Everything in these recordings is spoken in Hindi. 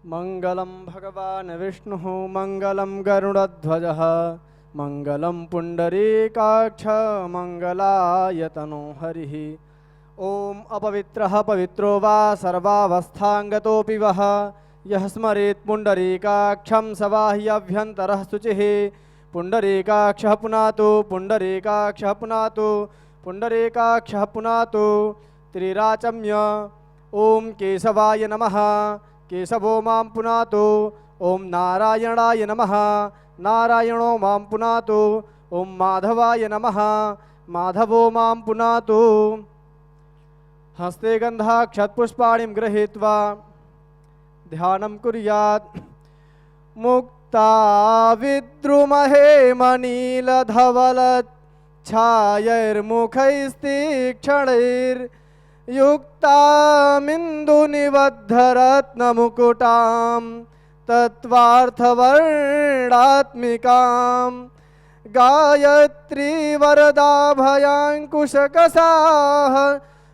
मंगलम भगवान विष्णु मंगलम गरुड़ध्वजः मंगलम पुंडरीकाक्ष मंगलायतनो हरिः। ओम अपवित्रः पवित्रो वा सर्वावस्थांगतोऽपि वः यः स्मरेत् पुंडरीकाक्षं स वा ह्यभ्यन्तरः शुचिः। पुंडरीकाक्षः पुनातु पुंडरीकाक्षः पुनातु पुंडरीकाक्षः पुनातु त्रिराचम्य ओम केशवाय नमः केशवो मां पुनातु। ओम नारायणाय नमः नारायणो मां पुनातु। ओम माधवाय नमः माधवो मां पुनातु। हस्ते गन्धाक्षतपुष्पाणिं गृहीत्वा ध्यानं कुर्यात्। मुक्ता विद्रुमहे मनीलधवलच्छायैर्मुखैस्तीक्ष्णैर्युक्तामिन्दुनिबद्धरत्नमुकुटां तत्त्वार्थवर्णात्मिकां गायत्री वरदाभयाङ्कुशकसाः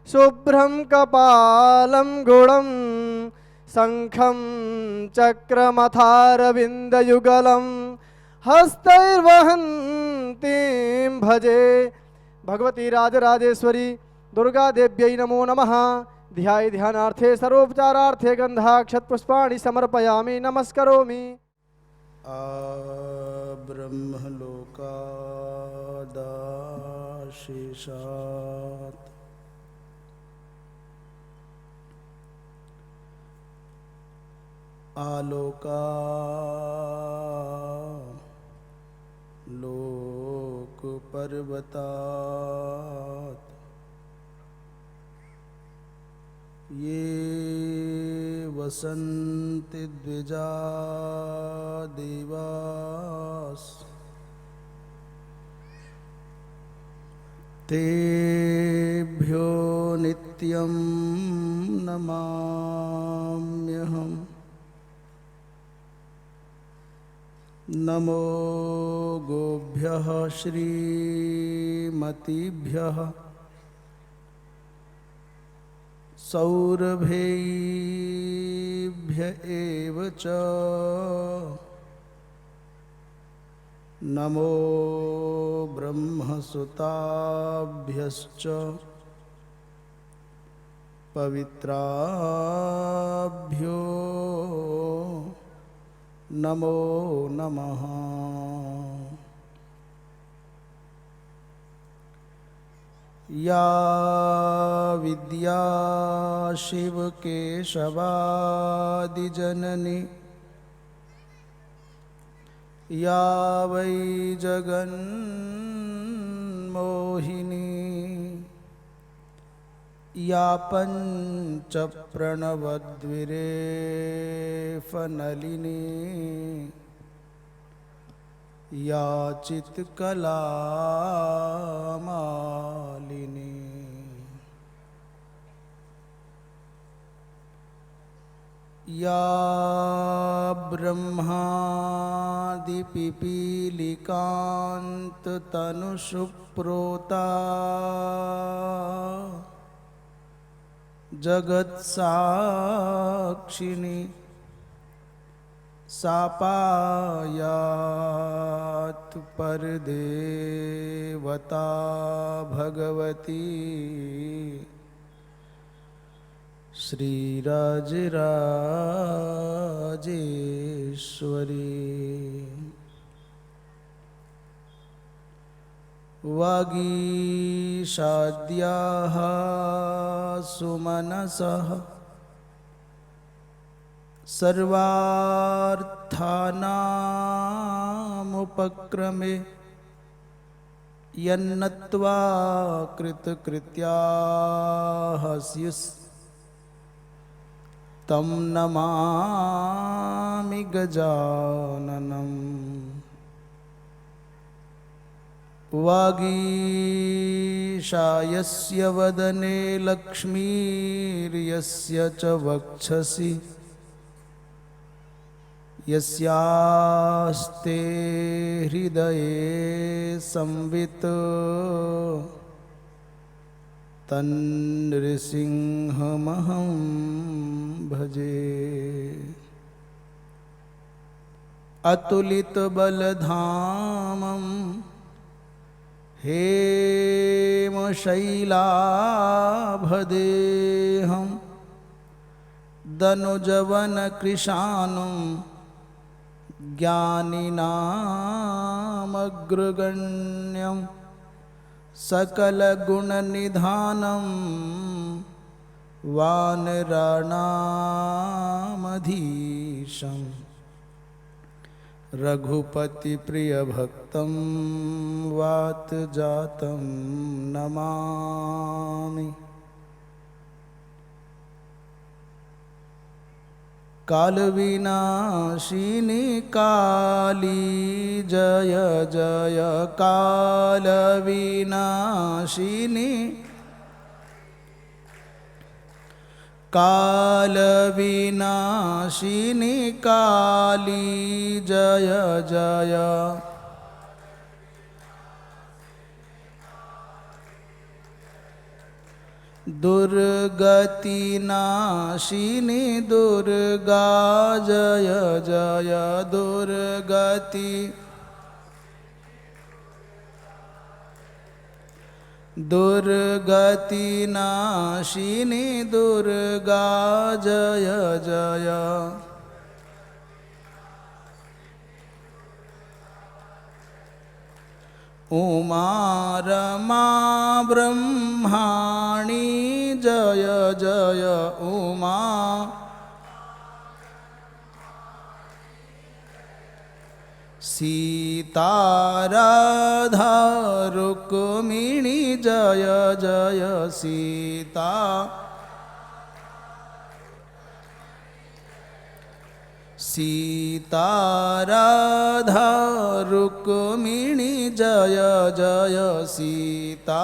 शुभ्रं कपालं गुणं शंखं चक्रमथारविन्दयुगलं हस्तैर्वहन्तीं भजे। भगवती राजराजेश्वरी दुर्गा देव्यै नमो नमः। ध्याय ध्यानार्थे सर्वोपचारार्थे गन्धाक्षतपुष्पाणि समर्पयामि नमस्करोमि। ब्रह्मलोकादाशिषात् आलोका लोकपर्वतात् ये वसन्ति द्विजा देवास् तेभ्यो नित्यं नमाम्यहम्। नमो गोभ्यः श्रीमतीभ्यः सौरभेभ्य एव च नमो ब्रह्मसुताभ्यश्च पवित्राभ्यो नमो नमः। या विद्या शिवकेशवादिजननी या वै जगन्मोहिनी या पञ्चप्रणवद्विरेफनलिनी या चित्कलामालिनी या ब्रह्मादिपिपीलिकान्ततनुषुप्रोता जगत्साक्षिणी सा पायात् परदेवता भगवती श्रीराजराजेश्वरी। वागीशाद्याः सुमनसः सर्वार्थानामुपक्रमे यन्नत्वा कृतकृत्याः स्युस्तं नमामि गजाननम्। वागीशायस्य वदने लक्ष्मीर्यस्य च वक्षसि यस्यास्ते हृदये संवित् तन्नृसिंहमहं भजे। अतुलित बलधामं हेमशैलाभदेहं दनुजवन कृशानं ज्ञानिनामग्रगण्यं सकलगुणनिधानं वानराणामधीशम् रघुपति प्रिय भक्तं वात जातं नमामि। काल विनाशिनी काली जय जय काल विनाशिनी काल विनाशिनी काली जय जय दुर्गति नाशिनी दुर्गा जय जय दुर्गति दुर्गति नाशिनी दुर्गा जय जय उमा रमा ब्रह्माणी जय जय उमा सीता राधा रुक्मिणी जय जय सीता सीता राधा रुक्मिणी जय जय सीता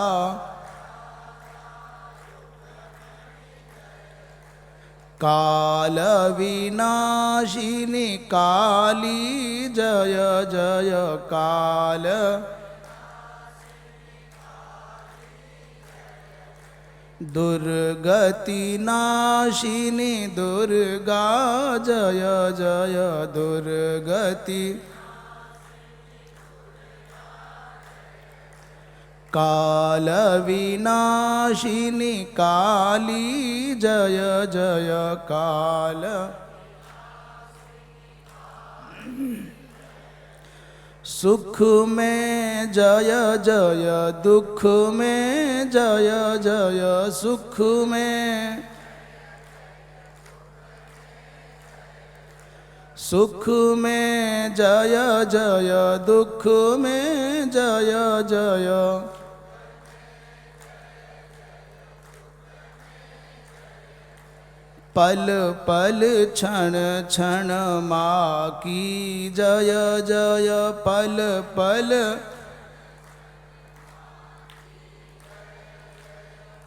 काल विनाशिनी काली जय जय काल दुर्गति नाशिनी दुर्गा जय जय दुर्गति काल विनाशिनी काली जय जय काल सुख में जय जय दुख में जय जय सुख में सुख में जय जय दुख में जय जय पल पल क्षण क्षण माँ की जय जय पल पल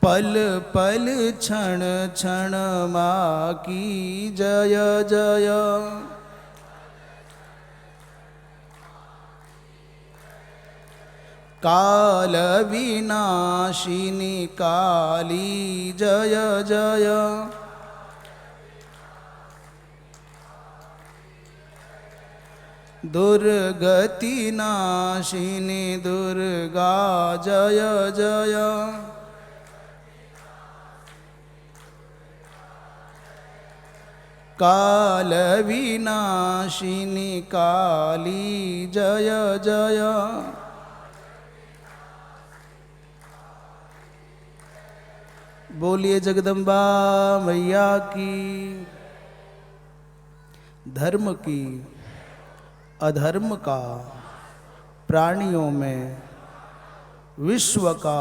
पल पल क्षण क्षण माँ की जय जय काल विनाशिनी काली जय जय दुर्गति नाशिनी दुर्गा जय जय काल विनाशिनी काली जय जय बोलिए जगदम्बा मैया की। धर्म की अधर्म का प्राणियों में विश्व का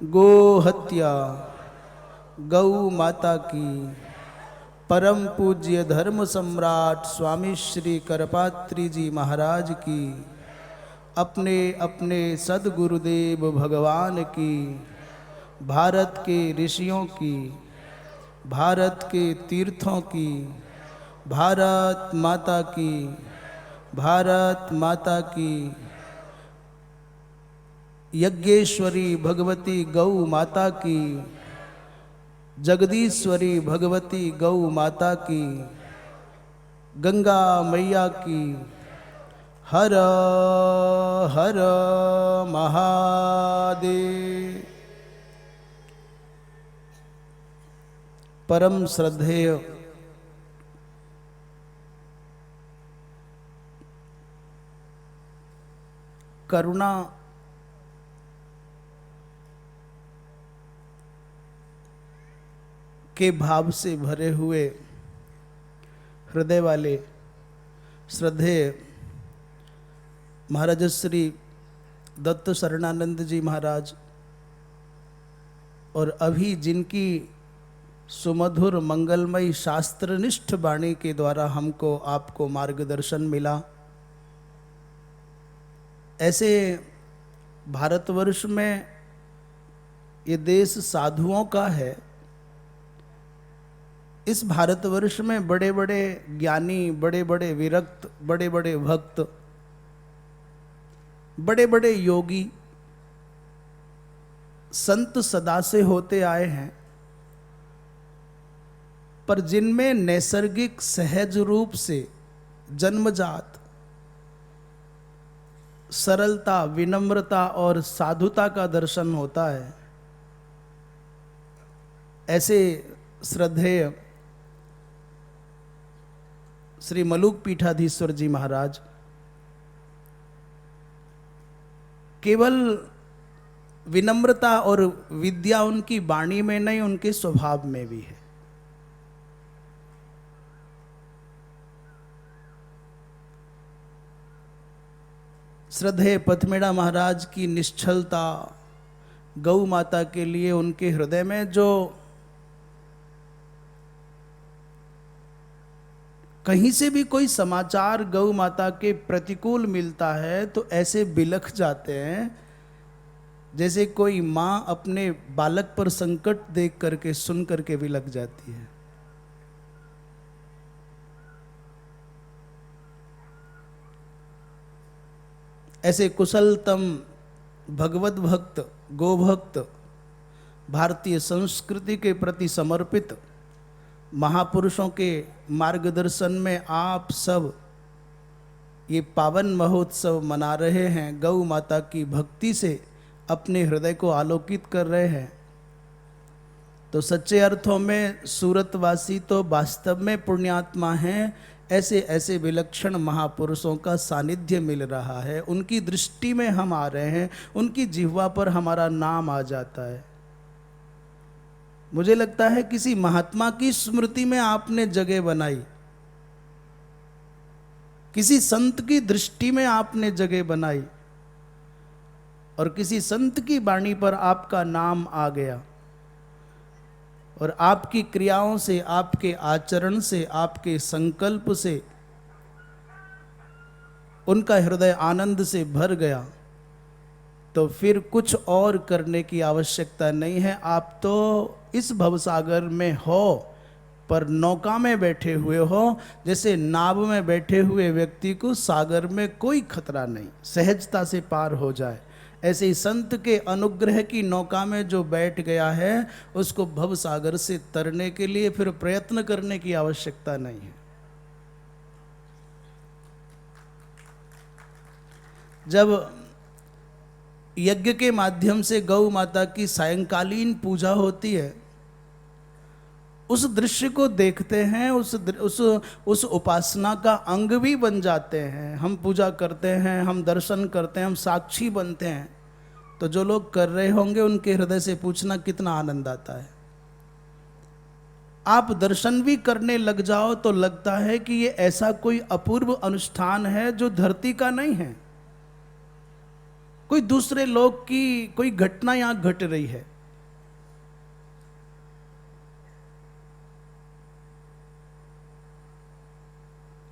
गो हत्या गौ माता की परम पूज्य धर्म सम्राट स्वामी श्री करपात्री जी महाराज की अपने अपने सद्गुरुदेव भगवान की भारत के ऋषियों की भारत के तीर्थों की भारत माता की भारत माता की यज्ञेश्वरी भगवती गौ माता की जगदीश्वरी भगवती गौ माता की गंगा मैया की। हर हर महादेव। परम श्रद्धेय करुणा के भाव से भरे हुए हृदय वाले श्रद्धेय महाराज श्री दत्त शरणानंद जी महाराज, और अभी जिनकी सुमधुर मंगलमयी शास्त्रनिष्ठ वाणी के द्वारा हमको आपको मार्गदर्शन मिला, ऐसे भारतवर्ष में ये देश साधुओं का है। इस भारतवर्ष में बड़े बड़े ज्ञानी, बड़े बड़े विरक्त, बड़े बड़े भक्त, बड़े बड़े योगी, संत सदा से होते आए हैं, पर जिनमें नैसर्गिक सहज रूप से जन्मजात सरलता, विनम्रता और साधुता का दर्शन होता है, ऐसे श्रद्धेय श्री मलुक पीठाधीश्वर जी महाराज केवल विनम्रता और विद्या उनकी वाणी में नहीं, उनके स्वभाव में भी है। श्रद्धेय पथमेड़ा महाराज की निश्चलता, गौ माता के लिए उनके हृदय में जो कहीं से भी कोई समाचार गौ माता के प्रतिकूल मिलता है तो ऐसे बिलख जाते हैं जैसे कोई माँ अपने बालक पर संकट देख करके सुन करके बिलख जाती है। ऐसे कुशलतम भगवत भक्त, गोभक्त, भारतीय संस्कृति के प्रति समर्पित महापुरुषों के मार्गदर्शन में आप सब ये पावन महोत्सव मना रहे हैं, गौ माता की भक्ति से अपने हृदय को आलोकित कर रहे हैं, तो सच्चे अर्थों में सूरतवासी तो वास्तव में पुण्यात्मा हैं। ऐसे ऐसे विलक्षण महापुरुषों का सानिध्य मिल रहा है, उनकी दृष्टि में हम आ रहे हैं, उनकी जिह्वा पर हमारा नाम आ जाता है। मुझे लगता है किसी महात्मा की स्मृति में आपने जगह बनाई, किसी संत की दृष्टि में आपने जगह बनाई, और किसी संत की वाणी पर आपका नाम आ गया, और आपकी क्रियाओं से, आपके आचरण से, आपके संकल्प से उनका हृदय आनंद से भर गया, तो फिर कुछ और करने की आवश्यकता नहीं है। आप तो इस भवसागर में हो, पर नौका में बैठे हुए हो, जैसे नाव में बैठे हुए व्यक्ति को सागर में कोई खतरा नहीं, सहजता से पार हो जाए। ऐसे ही संत के अनुग्रह की नौका में जो बैठ गया है, उसको भवसागर से तरने के लिए फिर प्रयत्न करने की आवश्यकता नहीं है। जब यज्ञ के माध्यम से गौ माता की सायंकालीन पूजा होती है, उस दृश्य को देखते हैं, उस उपासना का अंग भी बन जाते हैं। हम पूजा करते हैं, हम दर्शन करते हैं, हम साक्षी बनते हैं, तो जो लोग कर रहे होंगे उनके हृदय से पूछना कितना आनंद आता है। आप दर्शन भी करने लग जाओ तो लगता है कि ये ऐसा कोई अपूर्व अनुष्ठान है जो धरती का नहीं है, कोई दूसरे लोक की कोई घटना यहां घट रही है।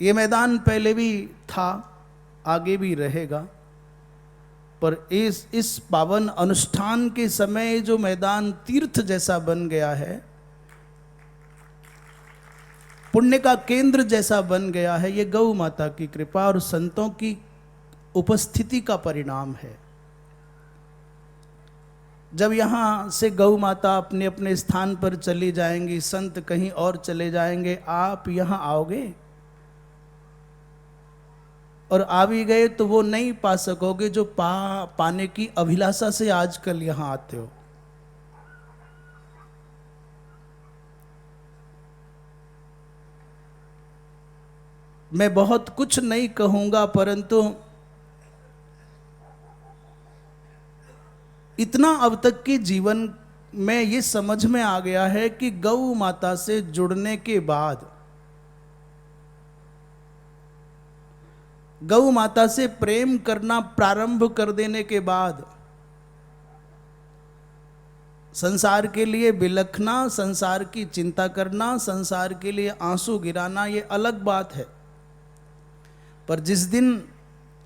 ये मैदान पहले भी था, आगे भी रहेगा, पर इस पावन अनुष्ठान के समय जो मैदान तीर्थ जैसा बन गया है, पुण्य का केंद्र जैसा बन गया है, ये गौ माता की कृपा और संतों की उपस्थिति का परिणाम है। जब यहाँ से गौ माता अपने अपने स्थान पर चली जाएंगी, संत कहीं और चले जाएंगे, आप यहाँ आओगे, और आ भी गए तो वो नहीं पा सकोगे जो पाने की अभिलाषा से आजकल यहां आते हो। मैं बहुत कुछ नहीं कहूंगा, परंतु इतना अब तक के जीवन में ये समझ में आ गया है कि गौ माता से जुड़ने के बाद, गौ माता से प्रेम करना प्रारंभ कर देने के बाद, संसार के लिए बिलखना, संसार की चिंता करना, संसार के लिए आंसू गिराना, ये अलग बात है। पर जिस दिन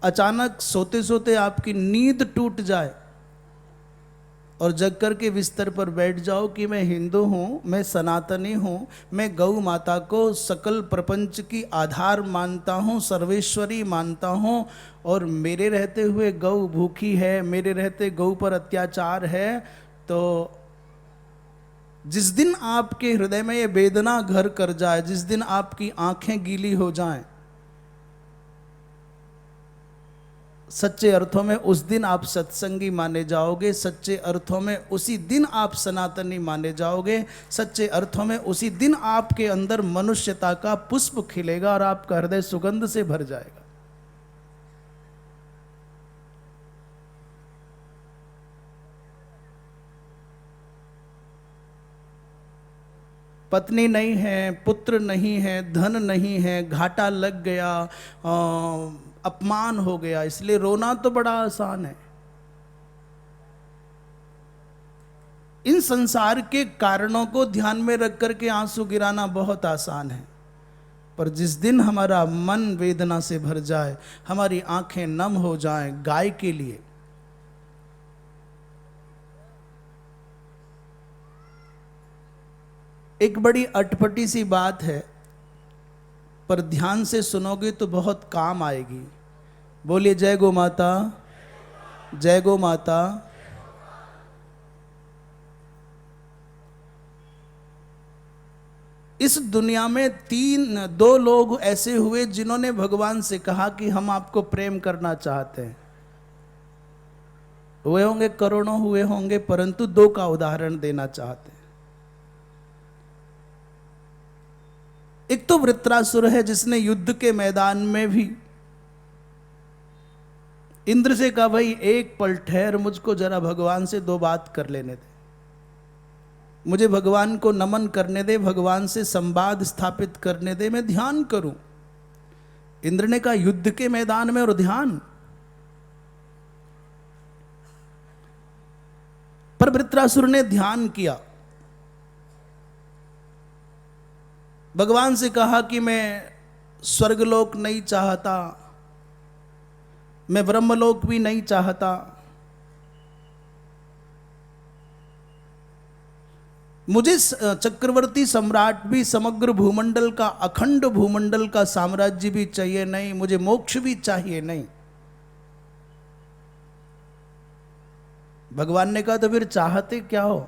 अचानक सोते सोते आपकी नींद टूट जाए और जग कर के बिस्तर पर बैठ जाओ कि मैं हिंदू हूँ, मैं सनातनी हूँ, मैं गौ माता को सकल प्रपंच की आधार मानता हूँ, सर्वेश्वरी मानता हूँ, और मेरे रहते हुए गौ भूखी है, मेरे रहते गौ पर अत्याचार है, तो जिस दिन आपके हृदय में ये वेदना घर कर जाए, जिस दिन आपकी आंखें गीली हो जाएं, सच्चे अर्थों में उस दिन आप सत्संगी माने जाओगे, सच्चे अर्थों में उसी दिन आप सनातनी माने जाओगे, सच्चे अर्थों में उसी दिन आपके अंदर मनुष्यता का पुष्प खिलेगा और आपका हृदय सुगंध से भर जाएगा। पत्नी नहीं है, पुत्र नहीं है, धन नहीं है, घाटा लग गया, अपमान हो गया, इसलिए रोना तो बड़ा आसान है। इन संसार के कारणों को ध्यान में रख करके आंसू गिराना बहुत आसान है, पर जिस दिन हमारा मन वेदना से भर जाए, हमारी आंखें नम हो जाएं गाय के लिए, एक बड़ी अटपटी सी बात है, पर ध्यान से सुनोगे तो बहुत काम आएगी। बोलिए जय गो माता, जय गो माता। इस दुनिया में दो लोग ऐसे हुए जिन्होंने भगवान से कहा कि हम आपको प्रेम करना चाहते हैं। हुए होंगे, करोड़ों हुए होंगे, परंतु दो का उदाहरण देना चाहते हैं। एक तो वृत्रासुर है, जिसने युद्ध के मैदान में भी इंद्र से कहा, भाई एक पल ठहर, मुझको जरा भगवान से दो बात कर लेने दे, मुझे भगवान को नमन करने दे, भगवान से संवाद स्थापित करने दे, मैं ध्यान करूं। इंद्र ने कहा युद्ध के मैदान में और ध्यान? पर वृत्रासुर ने ध्यान किया, भगवान से कहा कि मैं स्वर्गलोक नहीं चाहता, मैं ब्रह्मलोक भी नहीं चाहता, मुझे चक्रवर्ती सम्राट भी, समग्र भूमंडल का, अखंड भूमंडल का साम्राज्य भी चाहिए नहीं, मुझे मोक्ष भी चाहिए नहीं। भगवान ने कहा तो फिर चाहते क्या हो?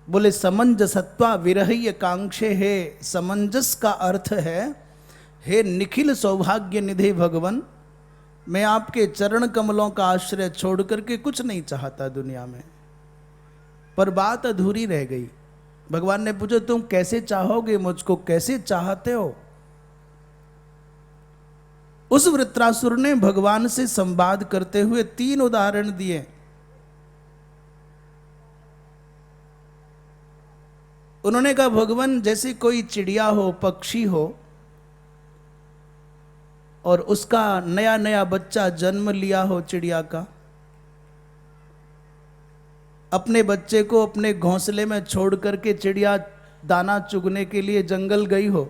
बोले समंजसत्वा विरह्य कांक्षे है। समंजस का अर्थ है, हे निखिल सौभाग्य निधि भगवान, मैं आपके चरण कमलों का आश्रय छोड़ करके कुछ नहीं चाहता दुनिया में। पर बात अधूरी रह गई। भगवान ने पूछा तुम कैसे चाहोगे मुझको, कैसे चाहते हो? उस वृत्रासुर ने भगवान से संवाद करते हुए 3 उदाहरण दिए। उन्होंने कहा भगवान, जैसे कोई चिड़िया हो, पक्षी हो, और उसका नया नया बच्चा जन्म लिया हो चिड़िया का, अपने बच्चे को अपने घोंसले में छोड़ करके चिड़िया दाना चुगने के लिए जंगल गई हो।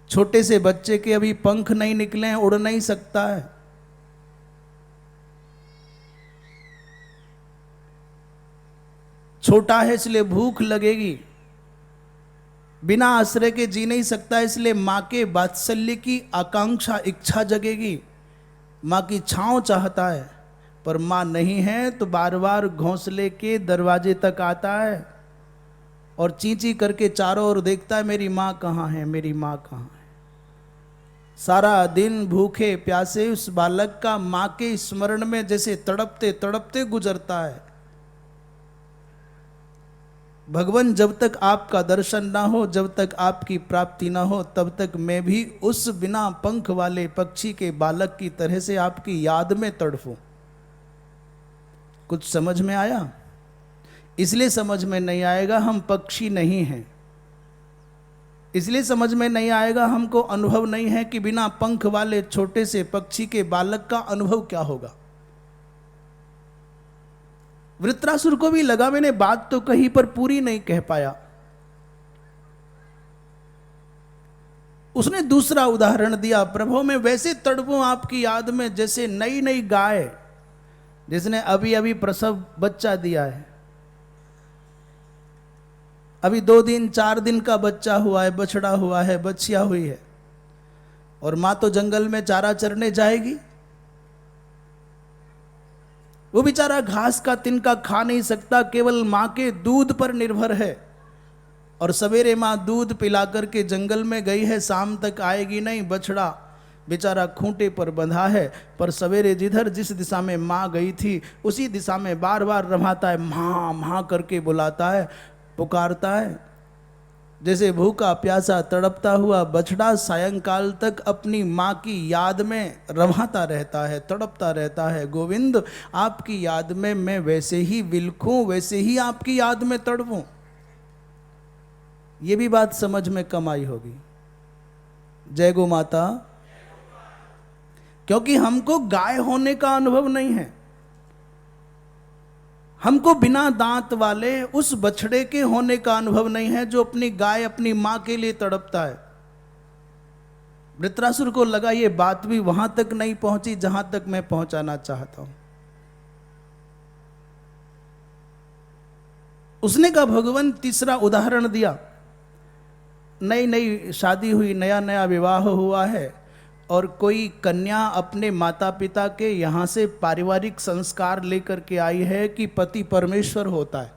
छोटे से बच्चे के अभी पंख नहीं निकले हैं, उड़ नहीं सकता है। छोटा है इसलिए भूख लगेगी, बिना आश्रय के जी नहीं सकता, इसलिए मां के वात्सल्य की आकांक्षा, इच्छा जगेगी, मां की छांव चाहता है। पर मां नहीं है तो बार बार घोंसले के दरवाजे तक आता है और चींची करके चारों ओर देखता है, मेरी माँ कहाँ है, मेरी माँ कहाँ है। सारा दिन भूखे प्यासे उस बालक का माँ के स्मरण में जैसे तड़पते तड़पते गुजरता है। भगवान, जब तक आपका दर्शन ना हो, जब तक आपकी प्राप्ति ना हो, तब तक मैं भी उस बिना पंख वाले पक्षी के बालक की तरह से आपकी याद में तड़फूं। कुछ समझ में आया? इसलिए समझ में नहीं आएगा हम पक्षी नहीं हैं, इसलिए समझ में नहीं आएगा, हमको अनुभव नहीं है कि बिना पंख वाले छोटे से पक्षी के बालक का अनुभव क्या होगा। वृत्रासुर को भी लगा मैंने बात तो कही पर पूरी नहीं कह पाया। उसने दूसरा उदाहरण दिया, प्रभु मैं वैसे तड़पूं आपकी याद में जैसे नई नई गाय जिसने अभी अभी प्रसव बच्चा दिया है, अभी 2 दिन 4 दिन का बच्चा हुआ है, बछड़ा हुआ है, बच्चिया हुई है, और मां तो जंगल में चारा चरने जाएगी। वो बेचारा घास का तिनका खा नहीं सकता, केवल मां के दूध पर निर्भर है। और सवेरे मां दूध पिला करके जंगल में गई है, शाम तक आएगी नहीं। बछड़ा बेचारा खूंटे पर बंधा है, पर सवेरे जिस दिशा में मां गई थी उसी दिशा में बार बार रमाता है, मां मां करके बुलाता है, पुकारता है। जैसे भूखा प्यासा तड़पता हुआ बछड़ा सायंकाल तक अपनी माँ की याद में रमाता रहता है, तड़पता रहता है। गोविंद, आपकी याद में मैं वैसे ही विलखूं, वैसे ही आपकी याद में तड़पूं। ये भी बात समझ में कम आई होगी। जय गो माता। क्योंकि हमको गाय होने का अनुभव नहीं है, हमको बिना दांत वाले उस बछड़े के होने का अनुभव नहीं है जो अपनी गाय, अपनी मां के लिए तड़पता है। वृत्रासुर को लगा ये बात भी वहां तक नहीं पहुंची जहां तक मैं पहुंचाना चाहता हूं। उसने कहा, भगवान तीसरा उदाहरण दिया, नई नई शादी हुई, नया नया विवाह हुआ है, और कोई कन्या अपने माता पिता के यहां से पारिवारिक संस्कार लेकर के आई है कि पति परमेश्वर होता है।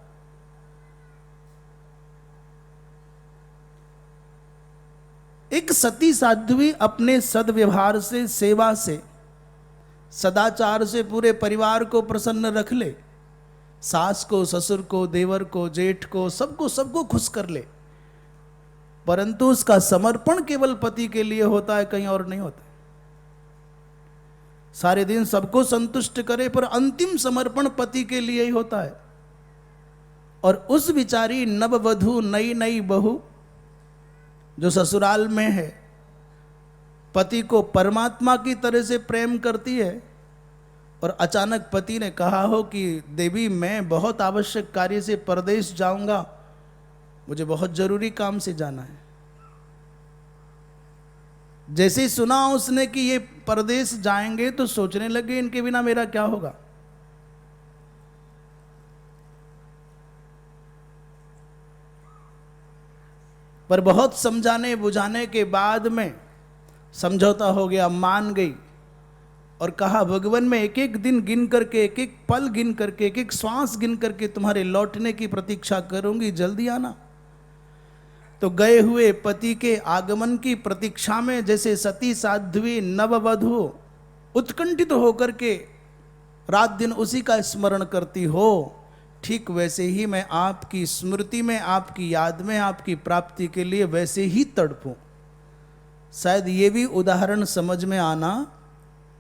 एक सती साध्वी अपने सद्व्यवहार से, सेवा से, सदाचार से पूरे परिवार को प्रसन्न रख ले, सास को, ससुर को, देवर को, जेठ को, सबको खुश कर ले, परंतु उसका समर्पण केवल पति के लिए होता है, कहीं और नहीं होता। सारे दिन सबको संतुष्ट करे पर अंतिम समर्पण पति के लिए ही होता है। और उस विचारी नववधू, नई नई बहू जो ससुराल में है, पति को परमात्मा की तरह से प्रेम करती है, और अचानक पति ने कहा हो कि देवी मैं बहुत आवश्यक कार्य से परदेश जाऊंगा, मुझे बहुत जरूरी काम से जाना है। जैसे ही सुना उसने कि ये परदेश जाएंगे तो सोचने लगे इनके बिना मेरा क्या होगा। पर बहुत समझाने बुझाने के बाद में समझौता हो गया, मान गई और कहा, भगवान मैं एक एक दिन गिन करके, एक एक पल गिन करके, एक एक श्वास गिन करके तुम्हारे लौटने की प्रतीक्षा करूंगी, जल्दी आना। तो गए हुए पति के आगमन की प्रतीक्षा में जैसे सती साध्वी नववधू उत्कंठित होकर के रात दिन उसी का स्मरण करती हो, ठीक वैसे ही मैं आपकी स्मृति में, आपकी याद में, आपकी प्राप्ति के लिए वैसे ही तड़पूं। शायद ये भी उदाहरण समझ में आना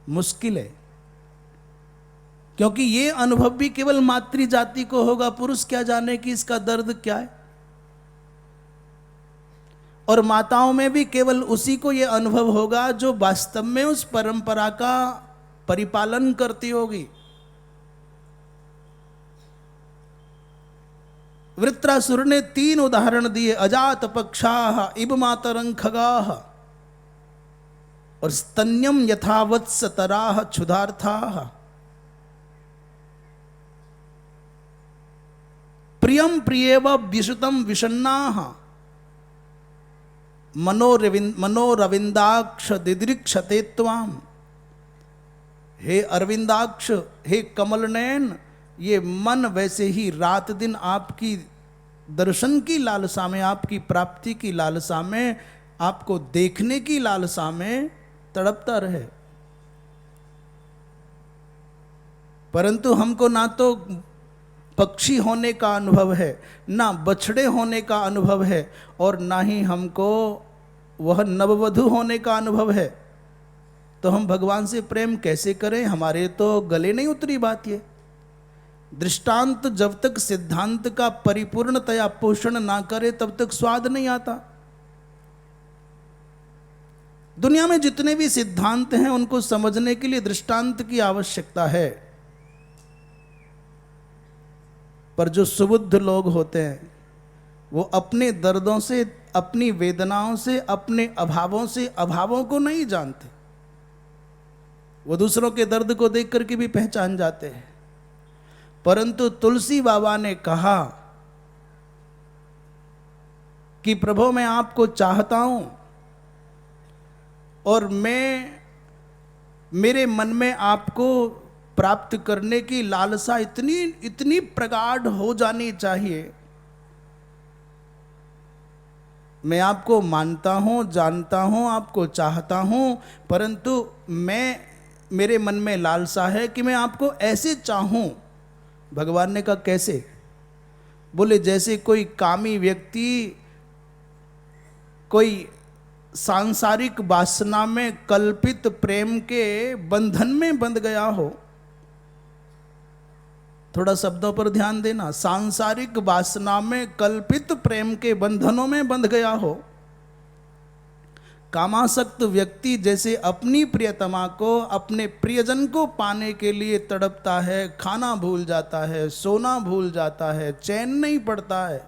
मुश्किल है, क्योंकि ये अनुभव भी केवल मातृ जाति को होगा, पुरुष क्या जाने कि इसका दर्द क्या है। और माताओं में भी केवल उसी को यह अनुभव होगा जो वास्तव में उस परंपरा का परिपालन करती होगी। वृत्रासुर ने 3 उदाहरण दिए, अजात पक्षाः इब मातरं खगाः और स्तन्यम यथावत्स तराः क्षुधार्थाः, प्रियम प्रियेव विशुतम विषन्नाः मनोरविंदाक्ष दिदृक्षते त्वाम। हे अरविंदाक्ष, हे कमल नयन, ये मन वैसे ही रात दिन आपकी दर्शन की लालसा में, आपकी प्राप्ति की लालसा में, आपको देखने की लालसा में तड़पता रहे। परंतु हमको ना तो पक्षी होने का अनुभव है, ना बछड़े होने का अनुभव है, और ना ही हमको वह नववधु होने का अनुभव है। तो हम भगवान से प्रेम कैसे करें? हमारे तो गले नहीं उतरी बात ये। दृष्टांत जब तक सिद्धांत का परिपूर्णतया पोषण ना करे तब तक स्वाद नहीं आता। दुनिया में जितने भी सिद्धांत हैं उनको समझने के लिए दृष्टांत की आवश्यकता है, पर जो सुबुद्ध लोग होते हैं वो अपने दर्दों से, अपनी वेदनाओं से, अपने अभावों से अभावों को नहीं जानते। वो दूसरों के दर्द को देख करके भी पहचान जाते हैं। परंतु तुलसी बाबा ने कहा कि प्रभु मैं आपको चाहता हूं और मेरे मन में आपको प्राप्त करने की लालसा इतनी इतनी प्रगाढ़ हो जानी चाहिए। मैं आपको मानता हूं, जानता हूं, आपको चाहता हूं, परंतु मेरे मन में लालसा है कि मैं आपको ऐसे चाहूं। भगवान ने कहा कैसे? बोले जैसे कोई कामी व्यक्ति कोई सांसारिक वासना में कल्पित प्रेम के बंधन में बंध गया हो। थोड़ा शब्दों पर ध्यान देना। सांसारिक वासना में कल्पित प्रेम के बंधनों में बंध गया हो। कामासक्त व्यक्ति जैसे अपनी प्रियतमा को, अपने प्रियजन को पाने के लिए तड़पता है, खाना भूल जाता है, सोना भूल जाता है, चैन नहीं पड़ता है।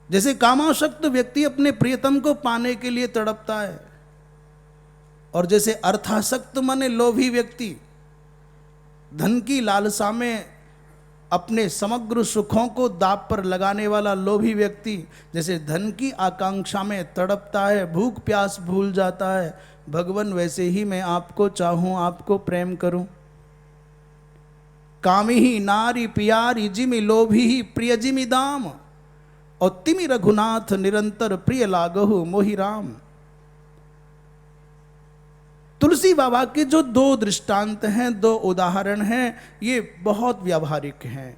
जैसे कामासक्त व्यक्ति अपने प्रियतम को पाने के लिए तड़पता है, और जैसे अर्थासक्त माने लोभी व्यक्ति, धन की लालसा में अपने समग्र सुखों को दांव पर लगाने वाला लोभी व्यक्ति जैसे धन की आकांक्षा में तड़पता है, भूख प्यास भूल जाता है, भगवान वैसे ही मैं आपको चाहूं, आपको प्रेम करूं। कामी ही नारी प्यारी जिमि लोभी ही प्रिय जिमि दाम, और तिमि रघुनाथ निरंतर प्रिय लागहु मोहि राम। तुलसी बाबा के जो दो दृष्टांत हैं, दो उदाहरण हैं, ये बहुत व्यावहारिक हैं।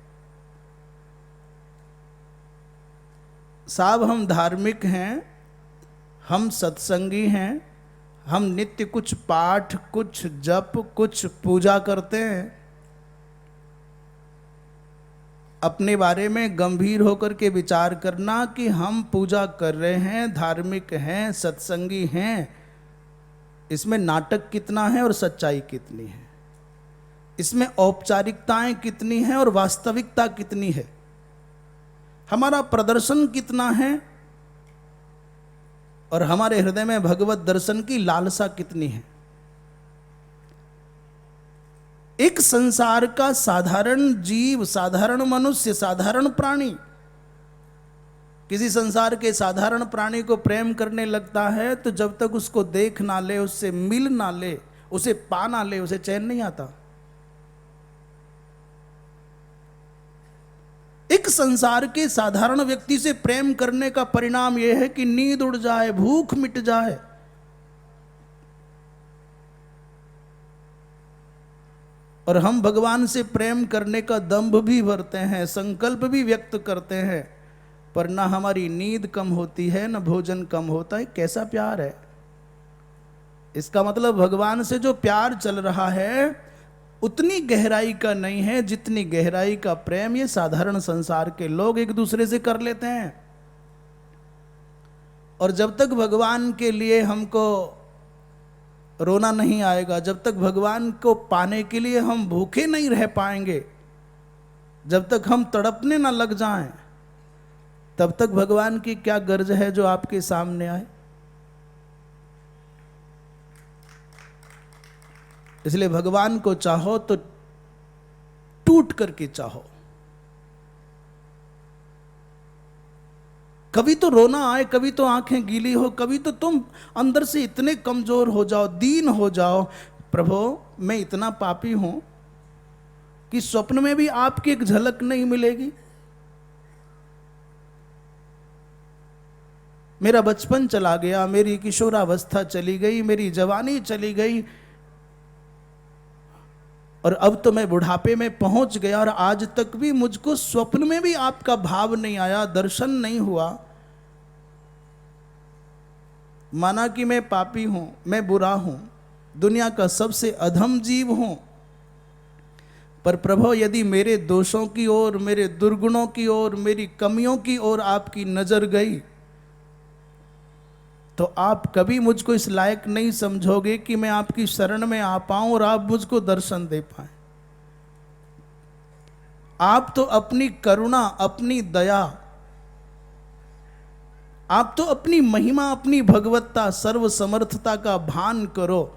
साहब हम धार्मिक हैं, हम सत्संगी हैं, हम नित्य कुछ पाठ, कुछ जप, कुछ पूजा करते हैं। अपने बारे में गंभीर होकर के विचार करना कि हम पूजा कर रहे हैं, धार्मिक हैं, सत्संगी हैं, इसमें नाटक कितना है और सच्चाई कितनी है, इसमें औपचारिकताएं कितनी हैं और वास्तविकता कितनी है, हमारा प्रदर्शन कितना है और हमारे हृदय में भगवत दर्शन की लालसा कितनी है। एक संसार का साधारण जीव, साधारण मनुष्य, साधारण प्राणी किसी संसार के साधारण प्राणी को प्रेम करने लगता है तो जब तक उसको देख ना ले, उससे मिल ना ले, उसे पा ना ले, उसे चैन नहीं आता। एक संसार के साधारण व्यक्ति से प्रेम करने का परिणाम यह है कि नींद उड़ जाए, भूख मिट जाए। और हम भगवान से प्रेम करने का दंभ भी भरते हैं, संकल्प भी व्यक्त करते हैं, पर ना हमारी नींद कम होती है, ना भोजन कम होता है। कैसा प्यार है! इसका मतलब भगवान से जो प्यार चल रहा है उतनी गहराई का नहीं है जितनी गहराई का प्रेम ये साधारण संसार के लोग एक दूसरे से कर लेते हैं। और जब तक भगवान के लिए हमको रोना नहीं आएगा, जब तक भगवान को पाने के लिए हम भूखे नहीं रह पाएंगे, जब तक हम तड़पने ना लग जाएं, तब तक भगवान की क्या गर्ज है जो आपके सामने आए। इसलिए भगवान को चाहो तो टूट करके चाहो। कभी तो रोना आए, कभी तो आंखें गीली हो, कभी तो तुम अंदर से इतने कमजोर हो जाओ, दीन हो जाओ, प्रभु मैं इतना पापी हूं कि स्वप्न में भी आपकी एक झलक नहीं मिलेगी? मेरा बचपन चला गया, मेरी किशोरावस्था चली गई, मेरी जवानी चली गई, और अब तो मैं बुढ़ापे में पहुंच गया, और आज तक भी मुझको स्वप्न में भी आपका भाव नहीं आया, दर्शन नहीं हुआ। माना कि मैं पापी हूं, मैं बुरा हूं, दुनिया का सबसे अधम जीव हूं, पर प्रभु यदि मेरे दोषों की ओर, मेरे दुर्गुणों की ओर, मेरी कमियों की ओर आपकी नजर गई, तो आप कभी मुझको इस लायक नहीं समझोगे कि मैं आपकी शरण में आ पाऊं और आप मुझको दर्शन दे पाएं। आप तो अपनी करुणा, अपनी दया, आप तो अपनी महिमा, अपनी भगवत्ता, सर्वसमर्थता का भान करो,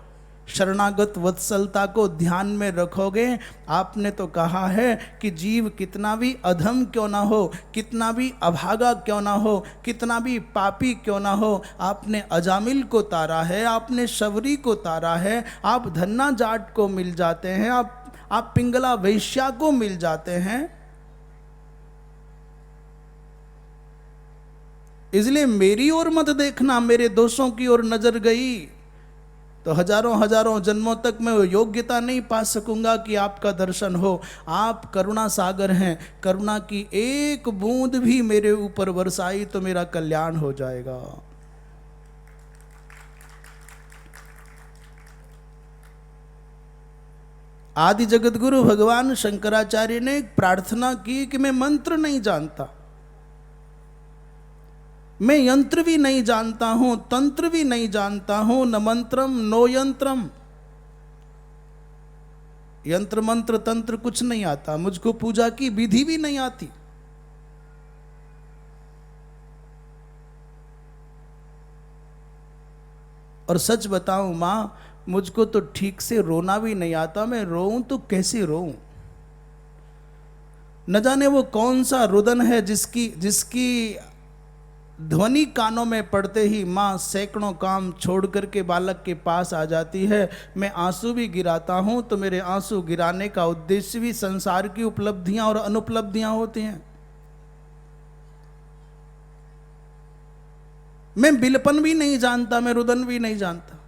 शरणागत वत्सलता को ध्यान में रखोगे। आपने तो कहा है कि जीव कितना भी अधम क्यों ना हो, कितना भी अभागा क्यों ना हो, कितना भी पापी क्यों ना हो, आपने अजामिल को तारा है, आपने शबरी को तारा है, आप धन्ना जाट को मिल जाते हैं, आप पिंगला वैश्या को मिल जाते हैं। इसलिए मेरी ओर मत देखना, मेरे दोषों की ओर नजर गई तो हजारों हजारों जन्मों तक मैं वो योग्यता नहीं पा सकूंगा कि आपका दर्शन हो। आप करुणा सागर हैं, करुणा की एक बूंद भी मेरे ऊपर बरसाई तो मेरा कल्याण हो जाएगा। आदि जगत गुरु भगवान शंकराचार्य ने प्रार्थना की कि मैं मंत्र नहीं जानता, मैं यंत्र भी नहीं जानता हूं, तंत्र भी नहीं जानता हूं, न मंत्रम नो यंत्रम, यंत्र मंत्र तंत्र कुछ नहीं आता, मुझको पूजा की विधि भी नहीं आती। और सच बताऊं मां, मुझको तो ठीक से रोना भी नहीं आता, मैं रोऊं तो कैसे रोऊं? न जाने वो कौन सा रुदन है जिसकी ध्वनि कानों में पड़ते ही माँ सैकड़ों काम छोड़ करके बालक के पास आ जाती है। मैं आंसू भी गिराता हूं तो मेरे आंसू गिराने का उद्देश्य भी संसार की उपलब्धियां और अनुपलब्धियां होती हैं। मैं बिलपन भी नहीं जानता, मैं रुदन भी नहीं जानता।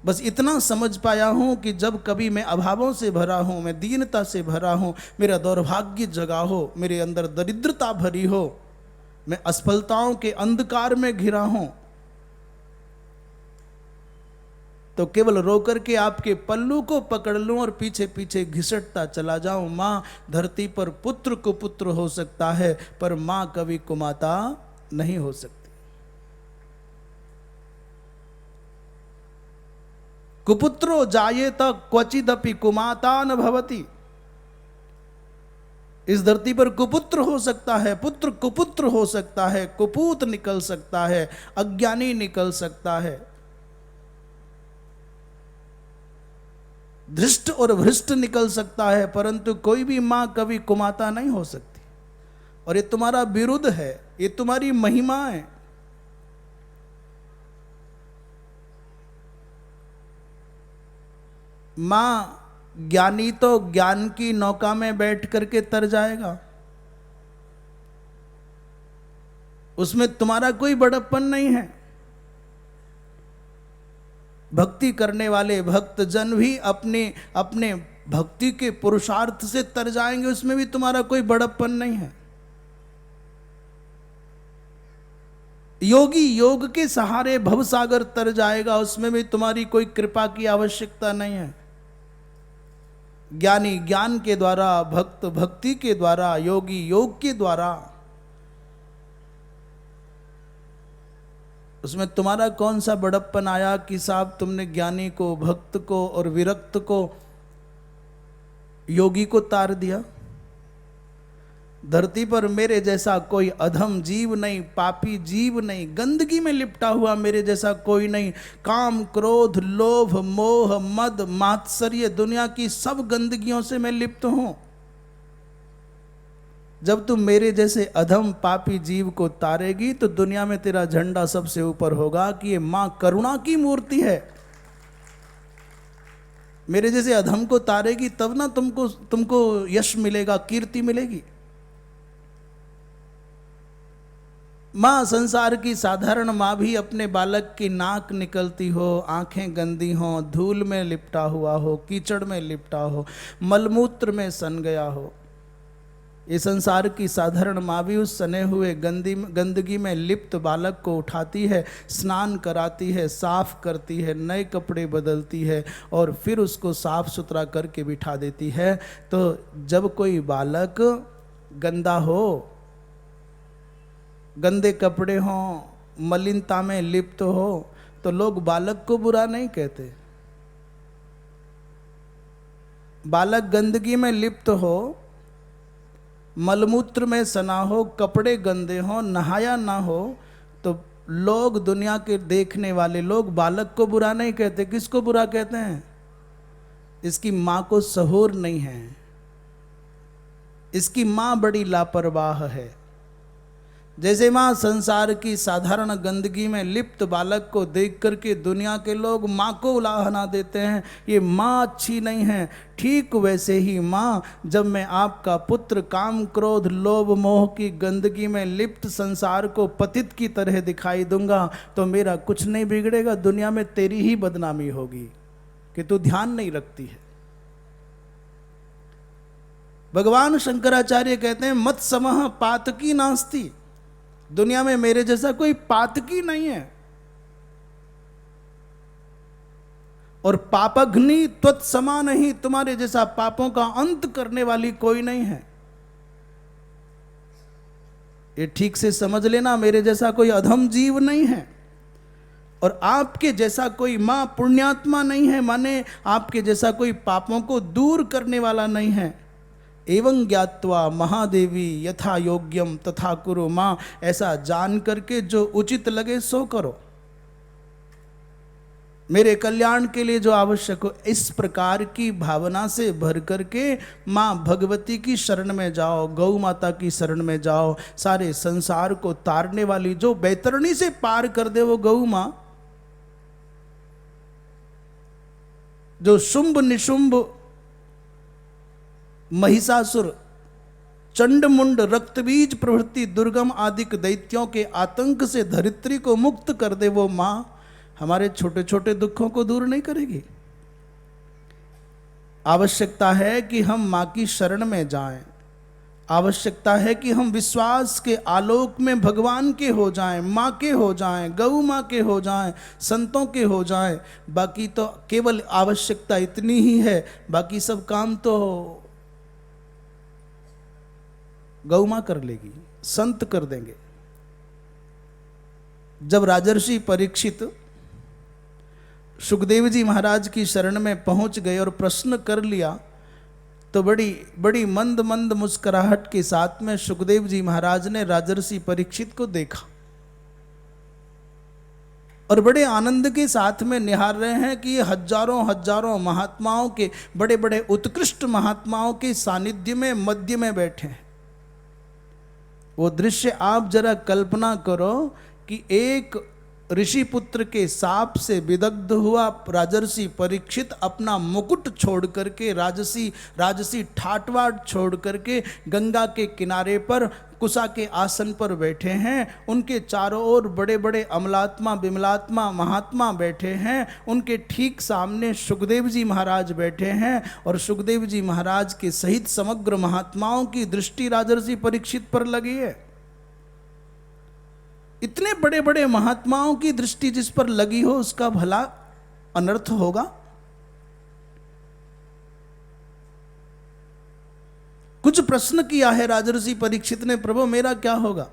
बस इतना समझ पाया हूं कि जब कभी मैं अभावों से भरा हूं, मैं दीनता से भरा हूं, मेरा दौर्भाग्य जगा हो, मेरे अंदर दरिद्रता भरी हो, मैं असफलताओं के अंधकार में घिरा हूं, तो केवल रोकर के आपके पल्लू को पकड़ लूं और पीछे पीछे घिसटता चला जाऊं। मां, धरती पर पुत्र कुपुत्र हो सकता है, पर मां कभी कुमाता नहीं हो सकती। कुपुत्रो जायेत क्वचिदपि कुमाता न भवति। इस धरती पर कुपुत्र हो सकता है, पुत्र कुपुत्र हो सकता है, कुपूत निकल सकता है, अज्ञानी निकल सकता है, धृष्ट और भ्रष्ट निकल सकता है, परंतु कोई भी मां कभी कुमाता नहीं हो सकती। और ये तुम्हारा विरुद्ध है, ये तुम्हारी महिमा है। मां, ज्ञानी तो ज्ञान की नौका में बैठ करके तर जाएगा, उसमें तुम्हारा कोई बड़प्पन नहीं है। भक्ति करने वाले भक्त जन भी अपने भक्ति के पुरुषार्थ से तर जाएंगे, उसमें भी तुम्हारा कोई बड़प्पन नहीं है। योगी योग के सहारे भवसागर तर जाएगा, उसमें भी तुम्हारी कोई कृपा की आवश्यकता नहीं है। ज्ञानी ज्ञान के द्वारा, भक्त भक्ति के द्वारा, योगी योग के द्वारा, उसमें तुम्हारा कौन सा बड़प्पन आया कि साहब तुमने ज्ञानी को, भक्त को और विरक्त को, योगी को तार दिया। धरती पर मेरे जैसा कोई अधम जीव नहीं, पापी जीव नहीं, गंदगी में लिपटा हुआ मेरे जैसा कोई नहीं। काम, क्रोध, लोभ, मोह, मद, मात्सर्य, दुनिया की सब गंदगियों से मैं लिप्त हूं। जब तुम मेरे जैसे अधम पापी जीव को तारेगी तो दुनिया में तेरा झंडा सबसे ऊपर होगा कि ये मां करुणा की मूर्ति है। मेरे जैसे अधम को तारेगी तब ना तुमको यश मिलेगा, कीर्ति मिलेगी। माँ, संसार की साधारण माँ भी अपने बालक की नाक निकलती हो, आंखें गंदी हो, धूल में लिपटा हुआ हो, कीचड़ में लिपटा हो, मलमूत्र में सन गया हो, ये संसार की साधारण माँ भी उस सने हुए गंदगी में लिप्त बालक को उठाती है, स्नान कराती है, साफ करती है, नए कपड़े बदलती है और फिर उसको साफ सुथरा करके बिठा देती है। तो जब कोई बालक गंदा हो, गंदे कपड़े हों, मलिनता में लिप्त हो, तो लोग बालक को बुरा नहीं कहते। बालक गंदगी में लिप्त हो, मलमूत्र में सना हो, कपड़े गंदे हो, नहाया ना हो, तो लोग, दुनिया के देखने वाले लोग बालक को बुरा नहीं कहते। किसको बुरा कहते हैं? इसकी माँ को सहूर नहीं है, इसकी माँ बड़ी लापरवाह है। जैसे माँ संसार की साधारण गंदगी में लिप्त बालक को देख करके दुनिया के लोग माँ को उलाहना देते हैं, ये माँ अच्छी नहीं है, ठीक वैसे ही माँ, जब मैं आपका पुत्र काम क्रोध लोभ मोह की गंदगी में लिप्त संसार को पतित की तरह दिखाई दूंगा तो मेरा कुछ नहीं बिगड़ेगा, दुनिया में तेरी ही बदनामी होगी कि तू ध्यान नहीं रखती है। भगवान शंकराचार्य कहते हैं मत समः पातकी नास्ति, दुनिया में मेरे जैसा कोई पातकी नहीं है, और पापघ्नि त्वत्समा नहीं, तुम्हारे जैसा पापों का अंत करने वाली कोई नहीं है। ये ठीक से समझ लेना, मेरे जैसा कोई अधम जीव नहीं है और आपके जैसा कोई मां पुण्यात्मा नहीं है, माने आपके जैसा कोई पापों को दूर करने वाला नहीं है। एवं ज्ञात्वा महादेवी यथा योग्यम तथा कुरु, मां ऐसा जान करके जो उचित लगे सो करो, मेरे कल्याण के लिए जो आवश्यक हो, इस प्रकार की भावना से भर करके मां भगवती की शरण में जाओ, गौ माता की शरण में जाओ। सारे संसार को तारने वाली, जो बैतरणी से पार कर दे वो गौ मां, जो शुंभ निशुंभ महिषासुर चंड मुंड रक्तबीज प्रभृति दुर्गम आदिक दैत्यों के आतंक से धरित्री को मुक्त कर दे वो मां हमारे छोटे छोटे दुखों को दूर नहीं करेगी। आवश्यकता है कि हम मां की शरण में जाएं, आवश्यकता है कि हम विश्वास के आलोक में भगवान के हो जाएं, मां के हो जाएं, गौ मां के हो जाएं, संतों के हो जाएं। बाकी तो केवल आवश्यकता इतनी ही है, बाकी सब काम तो गौ मां कर लेगी, संत कर देंगे। जब राजर्षि परीक्षित सुखदेव जी महाराज की शरण में पहुंच गए और प्रश्न कर लिया, तो बड़ी बड़ी मंद मंद मुस्कुराहट के साथ में सुखदेव जी महाराज ने राजर्षि परीक्षित को देखा और बड़े आनंद के साथ में निहार रहे हैं कि ये हजारों हजारों महात्माओं के, बड़े बड़े उत्कृष्ट महात्माओं के सानिध्य में मध्य में बैठे हैं। वो दृश्य आप जरा कल्पना करो कि एक ऋषि पुत्र के साप से विदग्ध हुआ राजर्षि परीक्षित अपना मुकुट छोड़ करके, राजसी ठाटवाट छोड़ करके गंगा के किनारे पर कुसा के आसन पर बैठे हैं। उनके चारों ओर बड़े बड़े अमलात्मा विमलात्मा महात्मा बैठे हैं। उनके ठीक सामने सुखदेव जी महाराज बैठे हैं और सुखदेव जी महाराज के सहित समग्र महात्माओं की दृष्टि राजर्षि परीक्षित पर लगी है। इतने बड़े बड़े महात्माओं की दृष्टि जिस पर लगी हो उसका भला अनर्थ होगा। कुछ प्रश्न किया है राजर्षि परीक्षित ने, प्रभु मेरा क्या होगा?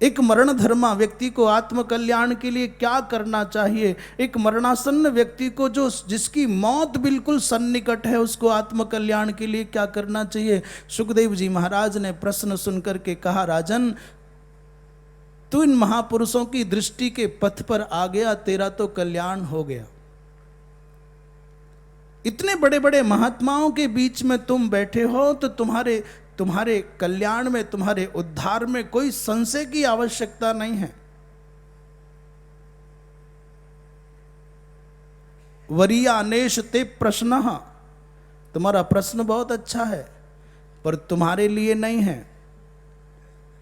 एक मरण धर्मा व्यक्ति को आत्म कल्याण के लिए क्या करना चाहिए? एक मरणासन्न व्यक्ति को जिसकी मौत बिल्कुल सन्निकट है उसको आत्म कल्याण के लिए क्या करना चाहिए? सुखदेव जी महाराज ने प्रश्न सुनकर के कहा, राजन तू इन महापुरुषों की दृष्टि के पथ पर आ गया, तेरा तो कल्याण हो गया। इतने बड़े बड़े महात्माओं के बीच में तुम बैठे हो तो तुम्हारे कल्याण में, तुम्हारे उद्धार में कोई संशय की आवश्यकता नहीं है। वरीयानेश ते प्रश्न, तुम्हारा प्रश्न बहुत अच्छा है पर तुम्हारे लिए नहीं है।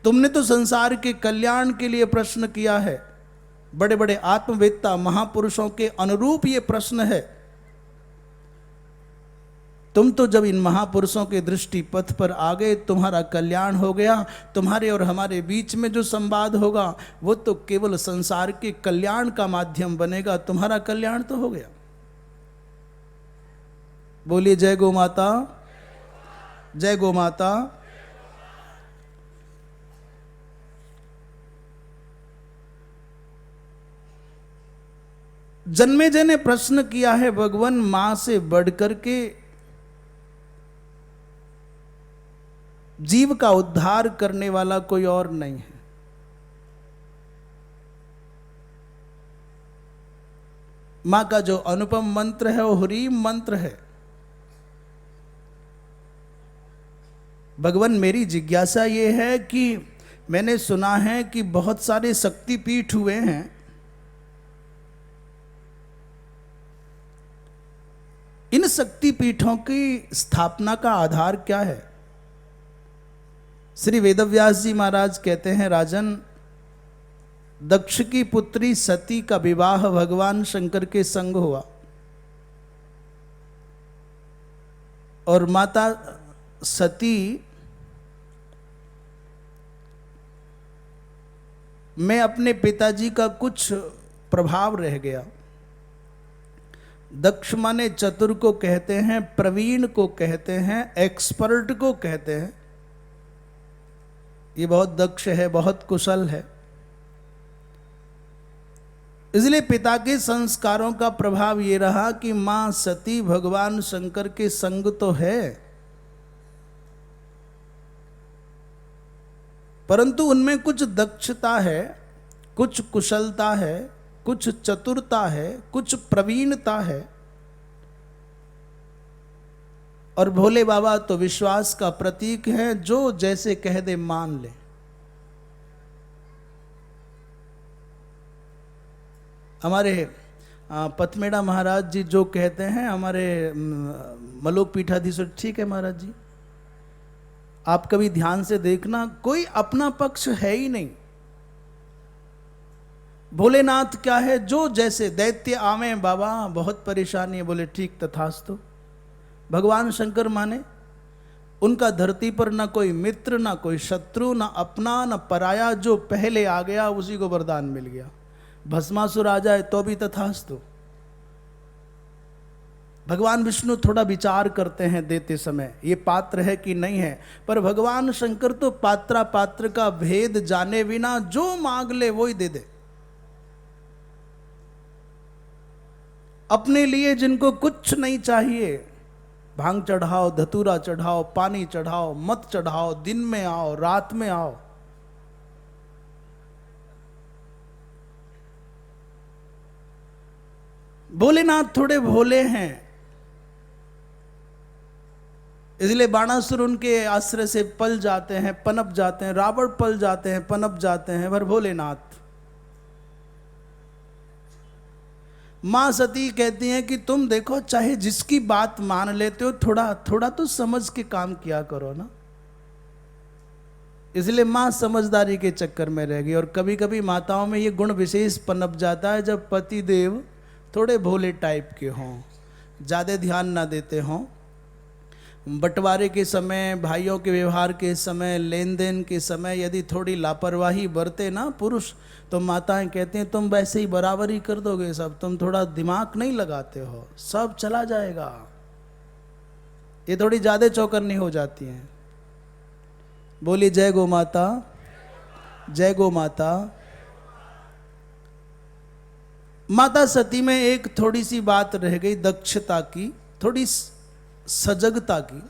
तुमने तो संसार के कल्याण के लिए प्रश्न किया है। बड़े बड़े आत्मवेत्ता महापुरुषों के अनुरूप ये प्रश्न है। तुम तो जब इन महापुरुषों के दृष्टि पथ पर आ गए, तुम्हारा कल्याण हो गया। तुम्हारे और हमारे बीच में जो संवाद होगा वो तो केवल संसार के कल्याण का माध्यम बनेगा। तुम्हारा कल्याण तो हो गया। बोलिए जय गौ माता, जय गौ माता। जन्मेजय ने प्रश्न किया है, भगवान मां से बढ़कर के जीव का उद्धार करने वाला कोई और नहीं है। मां का जो अनुपम मंत्र है वो ह्रीम मंत्र है। भगवान मेरी जिज्ञासा ये है कि मैंने सुना है कि बहुत सारे शक्तिपीठ हुए हैं, इन शक्तिपीठों की स्थापना का आधार क्या है? श्री वेदव्यास जी महाराज कहते हैं, राजन, दक्ष की पुत्री सती का विवाह भगवान शंकर के संग हुआ और माता सती में अपने पिताजी का कुछ प्रभाव रह गया। दक्ष माने चतुर को कहते हैं, प्रवीण को कहते हैं, एक्सपर्ट को कहते हैं। ये बहुत दक्ष है, बहुत कुशल है। इसलिए पिता के संस्कारों का प्रभाव ये रहा कि मां सती भगवान शंकर के संग तो है, परंतु उनमें कुछ दक्षता है, कुछ कुशलता है, कुछ चतुरता है, कुछ प्रवीणता है। और भोले बाबा तो विश्वास का प्रतीक है, जो जैसे कह दे मान ले। हमारे पथमेड़ा महाराज जी जो कहते हैं, हमारे मलोक पीठाधीश्वर, ठीक है महाराज जी, आप कभी ध्यान से देखना, कोई अपना पक्ष है ही नहीं। भोलेनाथ क्या है, जो जैसे दैत्य आवे बाबा बहुत परेशानी है, बोले ठीक तथास्तु। भगवान शंकर माने उनका धरती पर ना कोई मित्र, ना कोई शत्रु, ना अपना ना पराया, जो पहले आ गया उसी को वरदान मिल गया। भस्मासुर आ जाए तो भी तथास्तु। भगवान विष्णु थोड़ा विचार करते हैं देते समय, ये पात्र है कि नहीं है, पर भगवान शंकर तो पात्रा पात्र का भेद जाने बिना जो मांग ले वो ही दे दे। अपने लिए जिनको कुछ नहीं चाहिए, भांग चढ़ाओ, धतूरा चढ़ाओ, पानी चढ़ाओ, मत चढ़ाओ, दिन में आओ, रात में आओ, भोलेनाथ थोड़े भोले हैं। इसलिए बाणासुर उनके आश्रय से पल जाते हैं, पनप जाते हैं, रावण पल जाते हैं, पनप जाते हैं, पर भोलेनाथ। मां सती कहती हैं कि तुम देखो, चाहे जिसकी बात मान लेते हो, थोड़ा थोड़ा तो समझ के काम किया करो ना। इसलिए मां समझदारी के चक्कर में रह गई। और कभी कभी माताओं में ये गुण विशेष पनप जाता है, जब पति देव थोड़े भोले टाइप के हों, ज़्यादा ध्यान ना देते हों। बंटवारे के समय, भाइयों के व्यवहार के समय, लेन देन के समय यदि थोड़ी लापरवाही बरते ना पुरुष, तो माताएं कहती हैं तुम वैसे ही बराबर ही कर दोगे सब, तुम थोड़ा दिमाग नहीं लगाते हो, सब चला जाएगा। ये थोड़ी ज़्यादा चौकन्नी हो जाती हैं। बोलिए जय गौ माता, जय गौ माता। माता सती में एक थोड़ी सी बात रह गई, दक्षता की, थोड़ी सजगता की।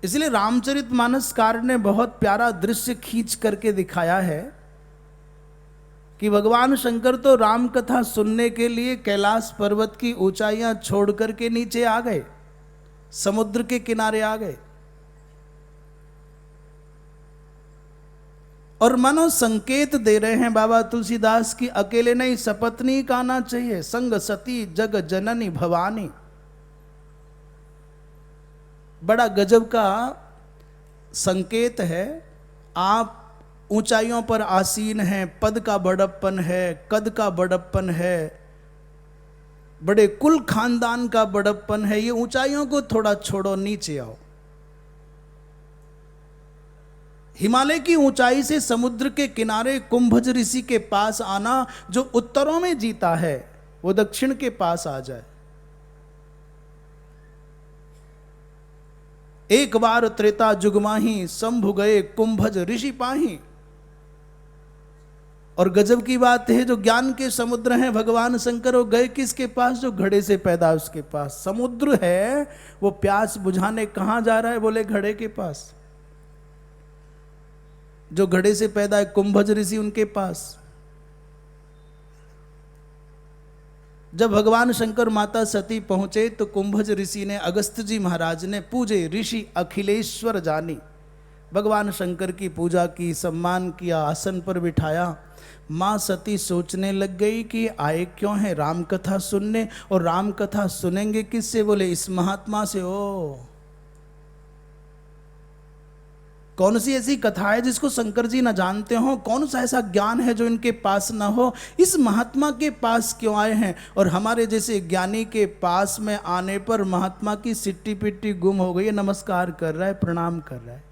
इसलिए रामचरितमानसकार ने बहुत प्यारा दृश्य खींच करके दिखाया है कि भगवान शंकर तो राम कथा सुनने के लिए कैलाश पर्वत की ऊंचाइयां छोड़ करके नीचे आ गए, समुद्र के किनारे आ गए। और मानो संकेत दे रहे हैं बाबा तुलसीदास की, अकेले नहीं सपत्नी का आना चाहिए, संग सती जग जननी भवानी। बड़ा गजब का संकेत है। आप ऊंचाइयों पर आसीन हैं, पद का बड़प्पन है, कद का बड़प्पन है, बड़े कुल खानदान का बड़प्पन है, ये ऊंचाइयों को थोड़ा छोड़ो, नीचे आओ। हिमालय की ऊंचाई से समुद्र के किनारे कुंभज ऋषि के पास आना, जो उत्तरों में जीता है वो दक्षिण के पास आ जाए। एक बार त्रेता जुगमाही, शंभु गए कुंभज ऋषि पाही। और गजब की बात है, जो ज्ञान के समुद्र हैं भगवान शंकर, वो गए किसके पास? जो घड़े से पैदा उसके पास। समुद्र है, वो प्यास बुझाने कहां जा रहा है? बोले घड़े के पास। जो घड़े से पैदा है कुंभज ऋषि, उनके पास। जब भगवान शंकर माता सती पहुंचे तो कुंभज ऋषि ने, अगस्त जी महाराज ने पूजे ऋषि अखिलेश्वर जानी। भगवान शंकर की पूजा की, सम्मान किया, आसन पर बिठाया। माँ सती सोचने लग गई कि आए क्यों हैं? राम कथा सुनने। और राम कथा सुनेंगे किससे? बोले इस महात्मा से। ओ, कौन सी ऐसी कथा है जिसको शंकर जी न जानते हो? कौन सा ऐसा ज्ञान है जो इनके पास न हो? इस महात्मा के पास क्यों आए हैं? और हमारे जैसे ज्ञानी के पास में आने पर महात्मा की सिट्टी पिट्टी गुम हो गई है, नमस्कार कर रहा है, प्रणाम कर रहा है।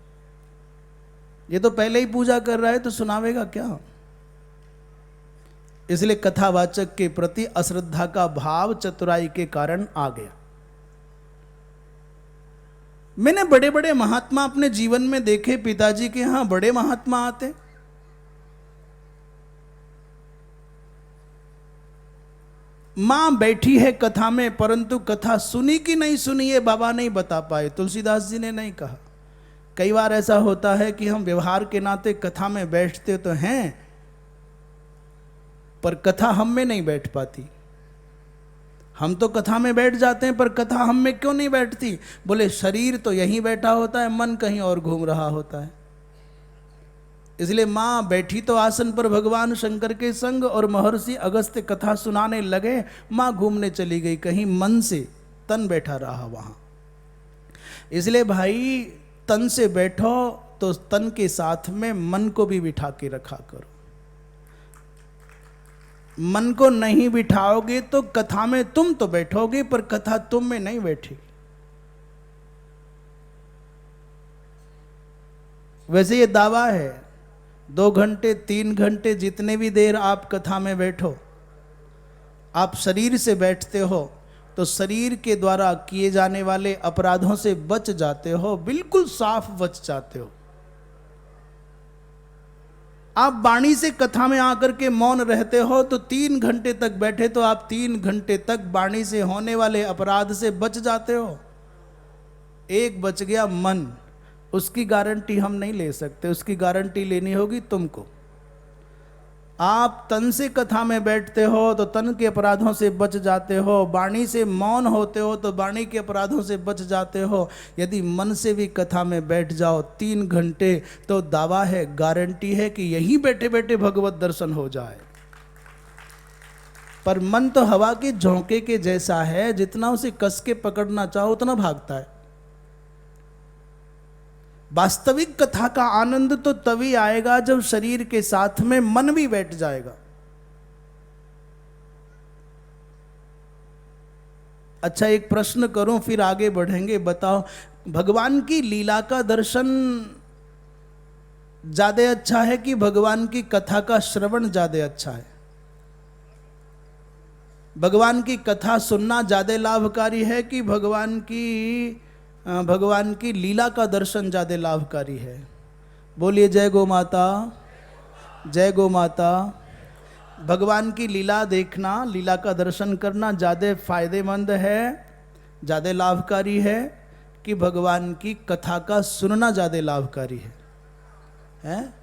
ये तो पहले ही पूजा कर रहा है, तो सुनावेगा क्या? इसलिए कथावाचक के प्रति अश्रद्धा का भाव चतुराई के कारण आ गया। मैंने बड़े बड़े महात्मा अपने जीवन में देखे, पिताजी के यहां बड़े महात्मा आते, मां बैठी है कथा में, परंतु कथा सुनी कि नहीं सुनी ये बाबा नहीं बता पाए, तुलसीदास जी ने नहीं कहा। कई बार ऐसा होता है कि हम व्यवहार के नाते कथा में बैठते तो हैं, पर कथा हम में नहीं बैठ पाती। हम तो कथा में बैठ जाते हैं, पर कथा हम में क्यों नहीं बैठती? बोले शरीर तो यहीं बैठा होता है, मन कहीं और घूम रहा होता है। इसलिए माँ बैठी तो आसन पर भगवान शंकर के संग, और महर्षि अगस्त्य कथा सुनाने लगे, माँ घूमने चली गई कहीं, मन से तन बैठा रहा वहां। इसलिए भाई, तन से बैठो तो तन के साथ में मन को भी बिठा के रखा करो। मन को नहीं बिठाओगे तो कथा में तुम तो बैठोगे, पर कथा तुम में नहीं बैठेगी। वैसे ये दावा है, 2 घंटे 3 घंटे जितने भी देर आप कथा में बैठो, आप शरीर से बैठते हो तो शरीर के द्वारा किए जाने वाले अपराधों से बच जाते हो, बिल्कुल साफ बच जाते हो। आप वाणी से कथा में आकर के मौन रहते हो तो 3 घंटे तक बैठे तो आप 3 घंटे तक वाणी से होने वाले अपराध से बच जाते हो। एक बच गया मन, उसकी गारंटी हम नहीं ले सकते, उसकी गारंटी लेनी होगी तुमको। आप तन से कथा में बैठते हो तो तन के अपराधों से बच जाते हो, वाणी से मौन होते हो तो वाणी के अपराधों से बच जाते हो। यदि मन से भी कथा में बैठ जाओ 3 घंटे तो दावा है, गारंटी है कि यहीं बैठे बैठे भगवत दर्शन हो जाए। पर मन तो हवा के झोंके के जैसा है, जितना उसे कस के पकड़ना चाहो उतना भागता है। वास्तविक कथा का आनंद तो तभी आएगा जब शरीर के साथ में मन भी बैठ जाएगा। अच्छा, एक प्रश्न करूं फिर आगे बढ़ेंगे। बताओ, भगवान की लीला का दर्शन ज्यादा अच्छा है कि भगवान की कथा का श्रवण ज्यादा अच्छा है? भगवान की कथा सुनना ज्यादा लाभकारी है कि भगवान की लीला का दर्शन ज्यादा लाभकारी है? बोलिए जय गो माता, जय गो माता। भगवान की लीला देखना, लीला का दर्शन करना ज्यादा फायदेमंद है, ज्यादा लाभकारी है कि भगवान की कथा का सुनना ज्यादा लाभकारी है? हैं?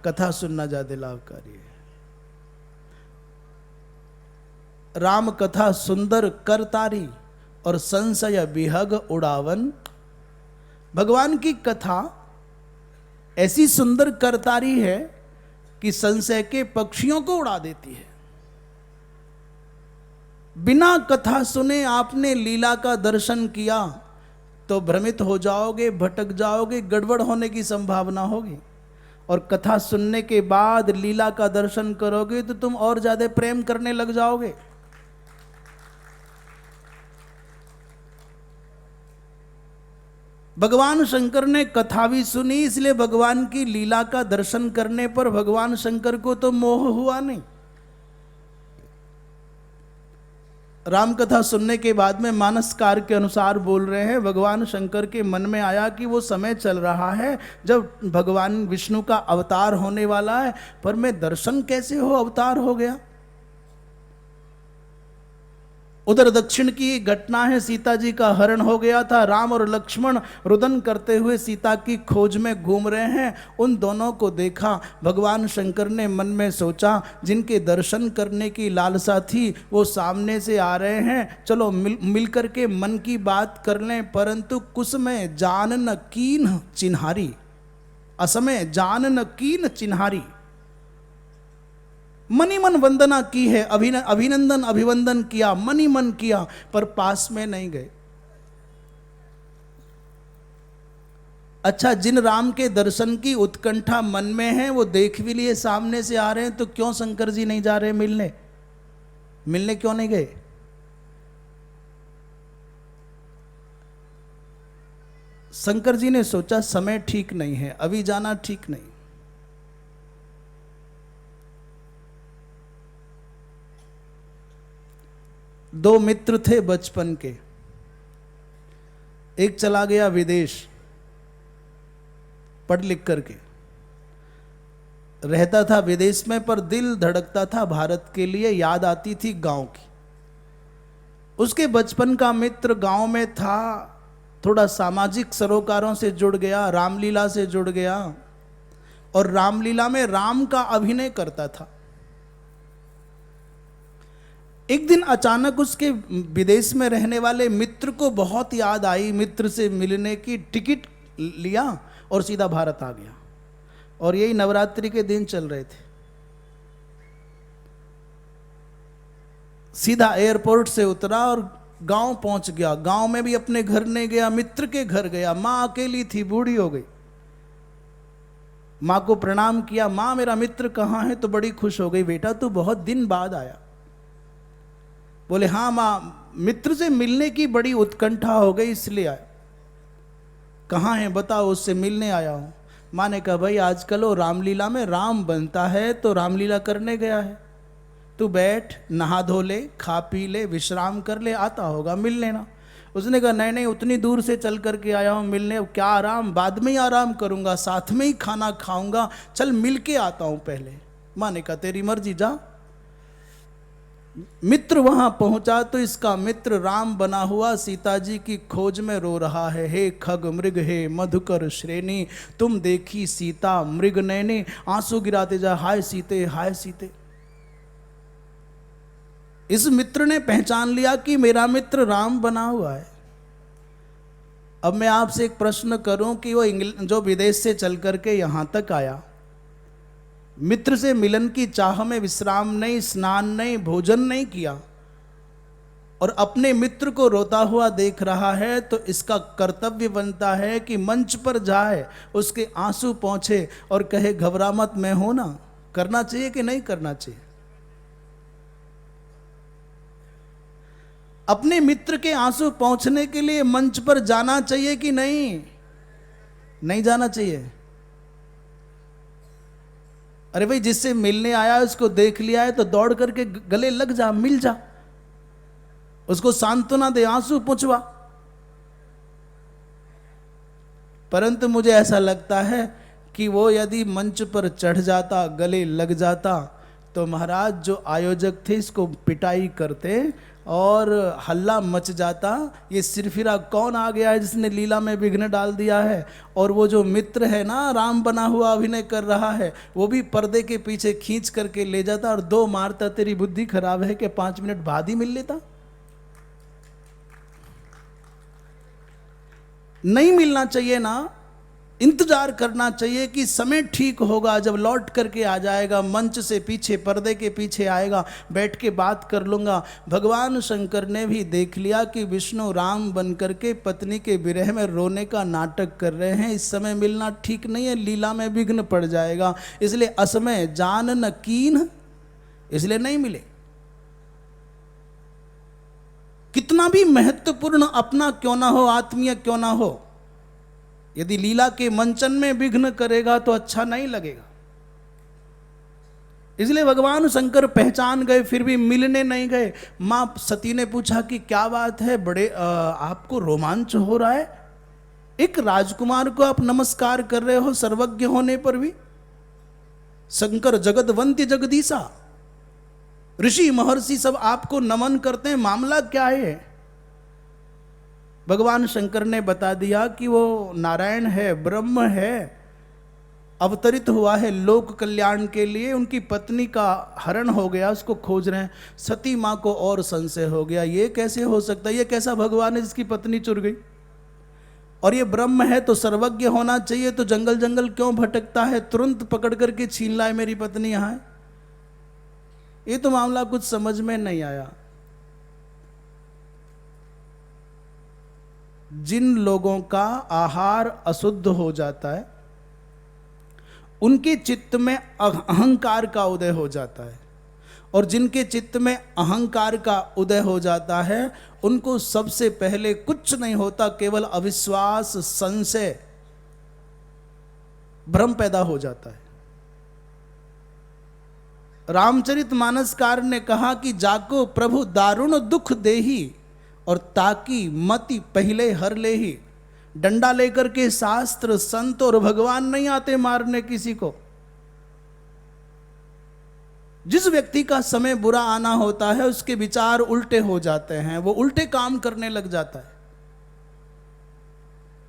कथा सुनना ज्यादा लाभकारी है। राम कथा सुंदर करतारी और संशय विहग उड़ावन। भगवान की कथा ऐसी सुंदर करतारी है कि संशय के पक्षियों को उड़ा देती है। बिना कथा सुने आपने लीला का दर्शन किया तो भ्रमित हो जाओगे, भटक जाओगे, गड़बड़ होने की संभावना होगी। और कथा सुनने के बाद लीला का दर्शन करोगे तो तुम और ज्यादा प्रेम करने लग जाओगे। भगवान शंकर ने कथा भी सुनी, इसलिए भगवान की लीला का दर्शन करने पर भगवान शंकर को तो मोह हुआ नहीं। राम कथा सुनने के बाद में मानसकार के अनुसार बोल रहे हैं, भगवान शंकर के मन में आया कि वो समय चल रहा है जब भगवान विष्णु का अवतार होने वाला है, पर मैं दर्शन कैसे हो अवतार हो गया। उधर दक्षिण की घटना है, सीता जी का हरण हो गया था। राम और लक्ष्मण रुदन करते हुए सीता की खोज में घूम रहे हैं। उन दोनों को देखा, भगवान शंकर ने मन में सोचा जिनके दर्शन करने की लालसा थी वो सामने से आ रहे हैं, चलो मिल करके मन की बात कर लें। परंतु कुसमय जान न कीन चिन्हारी, असमय जान न कीन चिन्हारी। मनी मन वंदना की है, अभिनंदन अभिवंदन किया, मनी मन किया, पर पास में नहीं गए। अच्छा, जिन राम के दर्शन की उत्कंठा मन में है वो देख भी लिए सामने से आ रहे हैं, तो क्यों शंकर जी नहीं जा रहे मिलने? मिलने क्यों नहीं गए? शंकर जी ने सोचा समय ठीक नहीं है, अभी जाना ठीक नहीं। दो मित्र थे बचपन के, एक चला गया विदेश पढ़ लिख करके, रहता था विदेश में, पर दिल धड़कता था भारत के लिए, याद आती थी गांव की। उसके बचपन का मित्र गांव में था, थोड़ा सामाजिक सरोकारों से जुड़ गया, रामलीला से जुड़ गया और रामलीला में राम का अभिनय करता था। एक दिन अचानक उसके विदेश में रहने वाले मित्र को बहुत याद आई, मित्र से मिलने की टिकट लिया और सीधा भारत आ गया। और यही नवरात्रि के दिन चल रहे थे। सीधा एयरपोर्ट से उतरा और गांव पहुंच गया। गांव में भी अपने घर नहीं गया, मित्र के घर गया। मां अकेली थी, बूढ़ी हो गई। मां को प्रणाम किया, मां मेरा मित्र कहाँ है? तो बड़ी खुश हो गई, बेटा तू बहुत दिन बाद आया। बोले हाँ माँ, मित्र से मिलने की बड़ी उत्कंठा हो गई इसलिए आया। कहाँ है बताओ? उससे मिलने आया हूँ। माँ ने कहा भाई आजकल वो रामलीला में राम बनता है तो रामलीला करने गया है, तू बैठ, नहा धो ले, खा पी ले, विश्राम कर ले, आता होगा मिल लेना। उसने कहा नहीं नहीं, उतनी दूर से चल करके आया हूँ मिलने, अब क्या आराम, बाद में ही आराम करूँगा, साथ में ही खाना खाऊंगा, चल मिल के आता हूँ पहले। माँ ने कहा तेरी मर्जी, जा। मित्र वहां पहुंचा तो इसका मित्र राम बना हुआ सीता जी की खोज में रो रहा है। हे खग मृग हे मधुकर श्रेणी, तुम देखी सीता मृग नैनी, आंसू गिराते जा, हाय सीते हाय सीते। इस मित्र ने पहचान लिया कि मेरा मित्र राम बना हुआ है। अब मैं आपसे एक प्रश्न करूं कि वो जो विदेश से चल करके यहां तक आया, मित्र से मिलन की चाह में विश्राम नहीं, स्नान नहीं, भोजन नहीं किया और अपने मित्र को रोता हुआ देख रहा है, तो इसका कर्तव्य बनता है कि मंच पर जाए, उसके आंसू पहुंचे और कहे घबरा मत, मैं हूं ना। करना चाहिए कि नहीं करना चाहिए? अपने मित्र के आंसू पहुंचने के लिए मंच पर जाना चाहिए कि नहीं? नहीं जाना चाहिए। अरे भाई, जिससे मिलने आया है उसको देख लिया है तो दौड़ करके गले लग जा, मिल जा, उसको सांत्वना दे, आंसू पुंछवा। परंतु मुझे ऐसा लगता है कि वो यदि मंच पर चढ़ जाता, गले लग जाता, तो महाराज जो आयोजक थे इसको पिटाई करते और हल्ला मच जाता। ये सिरफिरा कौन आ गया है जिसने लीला में विघ्न डाल दिया है? और वो जो मित्र है ना, राम बना हुआ अभिनय कर रहा है, वो भी पर्दे के पीछे खींच करके ले जाता और दो मारता, तेरी बुद्धि खराब है कि 5 मिनट बाद ही मिल लेता। नहीं मिलना चाहिए ना। इंतजार करना चाहिए कि समय ठीक होगा, जब लौट करके आ जाएगा, मंच से पीछे, पर्दे के पीछे आएगा, बैठ के बात कर लूँगा। भगवान शंकर ने भी देख लिया कि विष्णु राम बन करके पत्नी के विरह में रोने का नाटक कर रहे हैं, इस समय मिलना ठीक नहीं है, लीला में विघ्न पड़ जाएगा, इसलिए असमय जान न कीन, इसलिए नहीं मिले। कितना भी महत्वपूर्ण अपना क्यों ना हो, आत्मीय क्यों ना हो, यदि लीला के मंचन में विघ्न करेगा तो अच्छा नहीं लगेगा। इसलिए भगवान शंकर पहचान गए, फिर भी मिलने नहीं गए। मां सती ने पूछा कि क्या बात है, बड़े आपको रोमांच हो रहा है, एक राजकुमार को आप नमस्कार कर रहे हो सर्वज्ञ होने पर भी। शंकर जगदवंत्य जगदीशा, ऋषि महर्षि सब आपको नमन करते हैं, मामला क्या है? भगवान शंकर ने बता दिया कि वो नारायण है, ब्रह्म है, अवतरित हुआ है लोक कल्याण के लिए, उनकी पत्नी का हरण हो गया, उसको खोज रहे हैं। सती माँ को और संशय हो गया, ये कैसे हो सकता है, ये कैसा भगवान है जिसकी पत्नी चुर गई, और ये ब्रह्म है तो सर्वज्ञ होना चाहिए, तो जंगल जंगल क्यों भटकता है, तुरंत पकड़ करके छीन लाए मेरी पत्नी यहाँ है। ये तो मामला कुछ समझ में नहीं आया। जिन लोगों का आहार अशुद्ध हो जाता है, उनके चित्त में अहंकार का उदय हो जाता है, और जिनके चित्त में अहंकार का उदय हो जाता है, उनको सबसे पहले कुछ नहीं होता, केवल अविश्वास, संशय, भ्रम पैदा हो जाता है। रामचरितमानसकार ने कहा कि जाको प्रभु दारुण दुख देही, और ताकि मति पहले हर ले ही। डंडा लेकर के शास्त्र, संत और भगवान नहीं आते मारने किसी को। जिस व्यक्ति का समय बुरा आना होता है, उसके विचार उल्टे हो जाते हैं, वो उल्टे काम करने लग जाता है।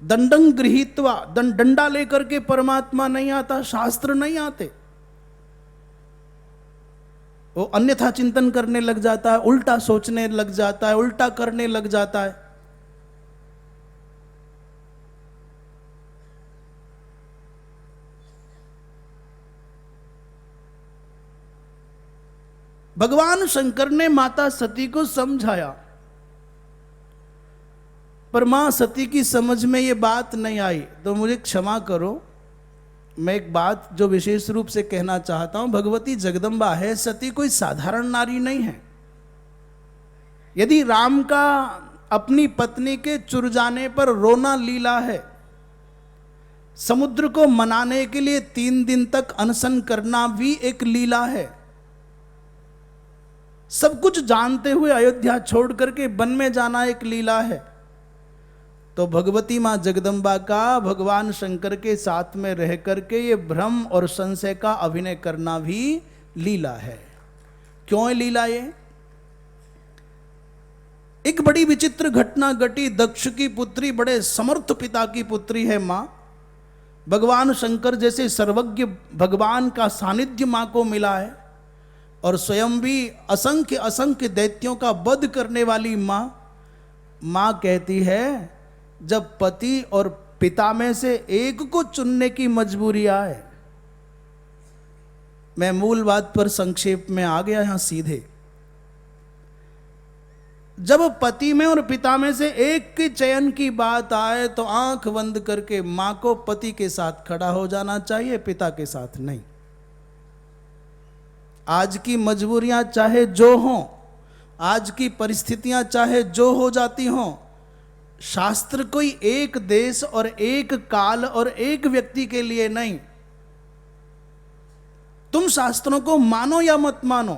दंडं गृहीत्वा, डंडा लेकर के परमात्मा नहीं आता, शास्त्र नहीं आते, वो अन्यथा चिंतन करने लग जाता है, उल्टा सोचने लग जाता है, उल्टा करने लग जाता है। भगवान शंकर ने माता सती को समझाया, पर मां सती की समझ में ये बात नहीं आई। तो मुझे क्षमा करो, मैं एक बात जो विशेष रूप से कहना चाहता हूं, भगवती जगदम्बा है, सती कोई साधारण नारी नहीं है। यदि राम का अपनी पत्नी के चुर जाने पर रोना लीला है, समुद्र को मनाने के लिए 3 दिन तक अनशन करना भी एक लीला है, सब कुछ जानते हुए अयोध्या छोड़ करके वन में जाना एक लीला है, तो भगवती मां जगदम्बा का भगवान शंकर के साथ में रह करके ये भ्रम और संशय का अभिनय करना भी लीला है। क्यों है लीला ये? एक बड़ी विचित्र घटना घटी। दक्ष की पुत्री, बड़े समर्थ पिता की पुत्री है मां। भगवान शंकर जैसे सर्वज्ञ भगवान का सानिध्य मां को मिला है, और स्वयं भी असंख्य असंख्य दैत्यों का वध करने वाली मां। मां कहती है, जब पति और पिता में से एक को चुनने की मजबूरी आए, मैं मूल बात पर संक्षेप में आ गया यहां सीधे, जब पति में और पिता में से एक के चयन की बात आए तो आंख बंद करके मां को पति के साथ खड़ा हो जाना चाहिए, पिता के साथ नहीं। आज की मजबूरियां चाहे जो हों, आज की परिस्थितियां चाहे जो हो जाती हों, शास्त्र कोई एक देश और एक काल और एक व्यक्ति के लिए नहीं। तुम शास्त्रों को मानो या मत मानो,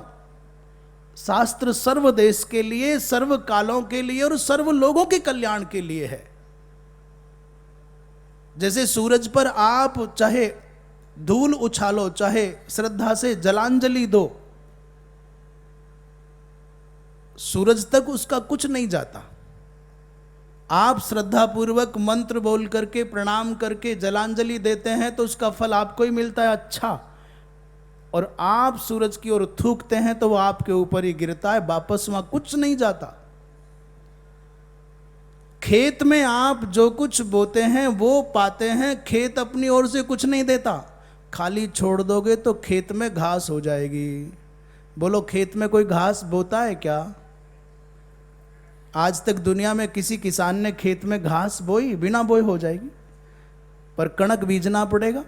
शास्त्र सर्व देश के लिए, सर्व कालों के लिए और सर्व लोगों के कल्याण के लिए है। जैसे सूरज पर आप चाहे धूल उछालो, चाहे श्रद्धा से जलांजलि दो, सूरज तक उसका कुछ नहीं जाता। आप श्रद्धा पूर्वक मंत्र बोल करके, प्रणाम करके जलांजलि देते हैं तो उसका फल आपको ही मिलता है अच्छा, और आप सूरज की ओर थूकते हैं तो वो आपके ऊपर ही गिरता है, वापस वहां कुछ नहीं जाता। खेत में आप जो कुछ बोते हैं वो पाते हैं, खेत अपनी ओर से कुछ नहीं देता। खाली छोड़ दोगे तो खेत में घास हो जाएगी। बोलो, खेत में कोई घास बोता है क्या? आज तक दुनिया में किसी किसान ने खेत में घास बोई? बिना बोए हो जाएगी। पर कणक बीजना पड़ेगा,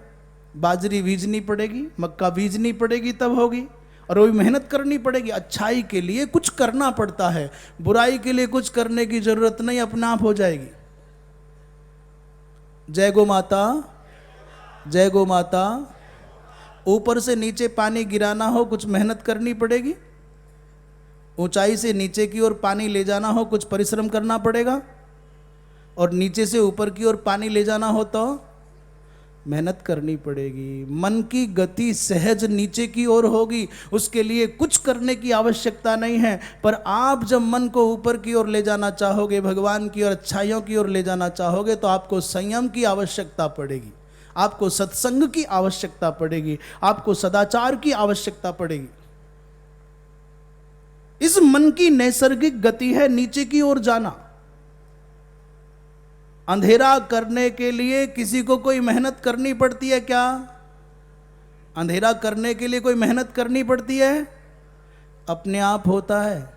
बाजरी बीजनी पड़ेगी, मक्का बीजनी पड़ेगी, तब होगी। और वो भी मेहनत करनी पड़ेगी। अच्छाई के लिए कुछ करना पड़ता है, बुराई के लिए कुछ करने की जरूरत नहीं, अपने आप हो जाएगी। जय गो माता, जय गो माता। ऊपर से नीचे पानी गिराना हो, कुछ मेहनत करनी पड़ेगी। ऊंचाई से नीचे की ओर पानी ले जाना हो, कुछ परिश्रम करना पड़ेगा। और नीचे से ऊपर की ओर पानी ले जाना हो तो मेहनत करनी पड़ेगी। मन की गति सहज नीचे की ओर होगी, उसके लिए कुछ करने की आवश्यकता नहीं है। पर आप जब मन को ऊपर की ओर ले जाना चाहोगे, भगवान की ओर, अच्छाइयों की ओर ले जाना चाहोगे, तो आपको संयम की आवश्यकता पड़ेगी, आपको सत्संग की आवश्यकता पड़ेगी, आपको सदाचार की आवश्यकता पड़ेगी। इस मन की नैसर्गिक गति है नीचे की ओर जाना। अंधेरा करने के लिए किसी को कोई मेहनत करनी पड़ती है क्या? अंधेरा करने के लिए कोई मेहनत करनी पड़ती है? अपने आप होता है।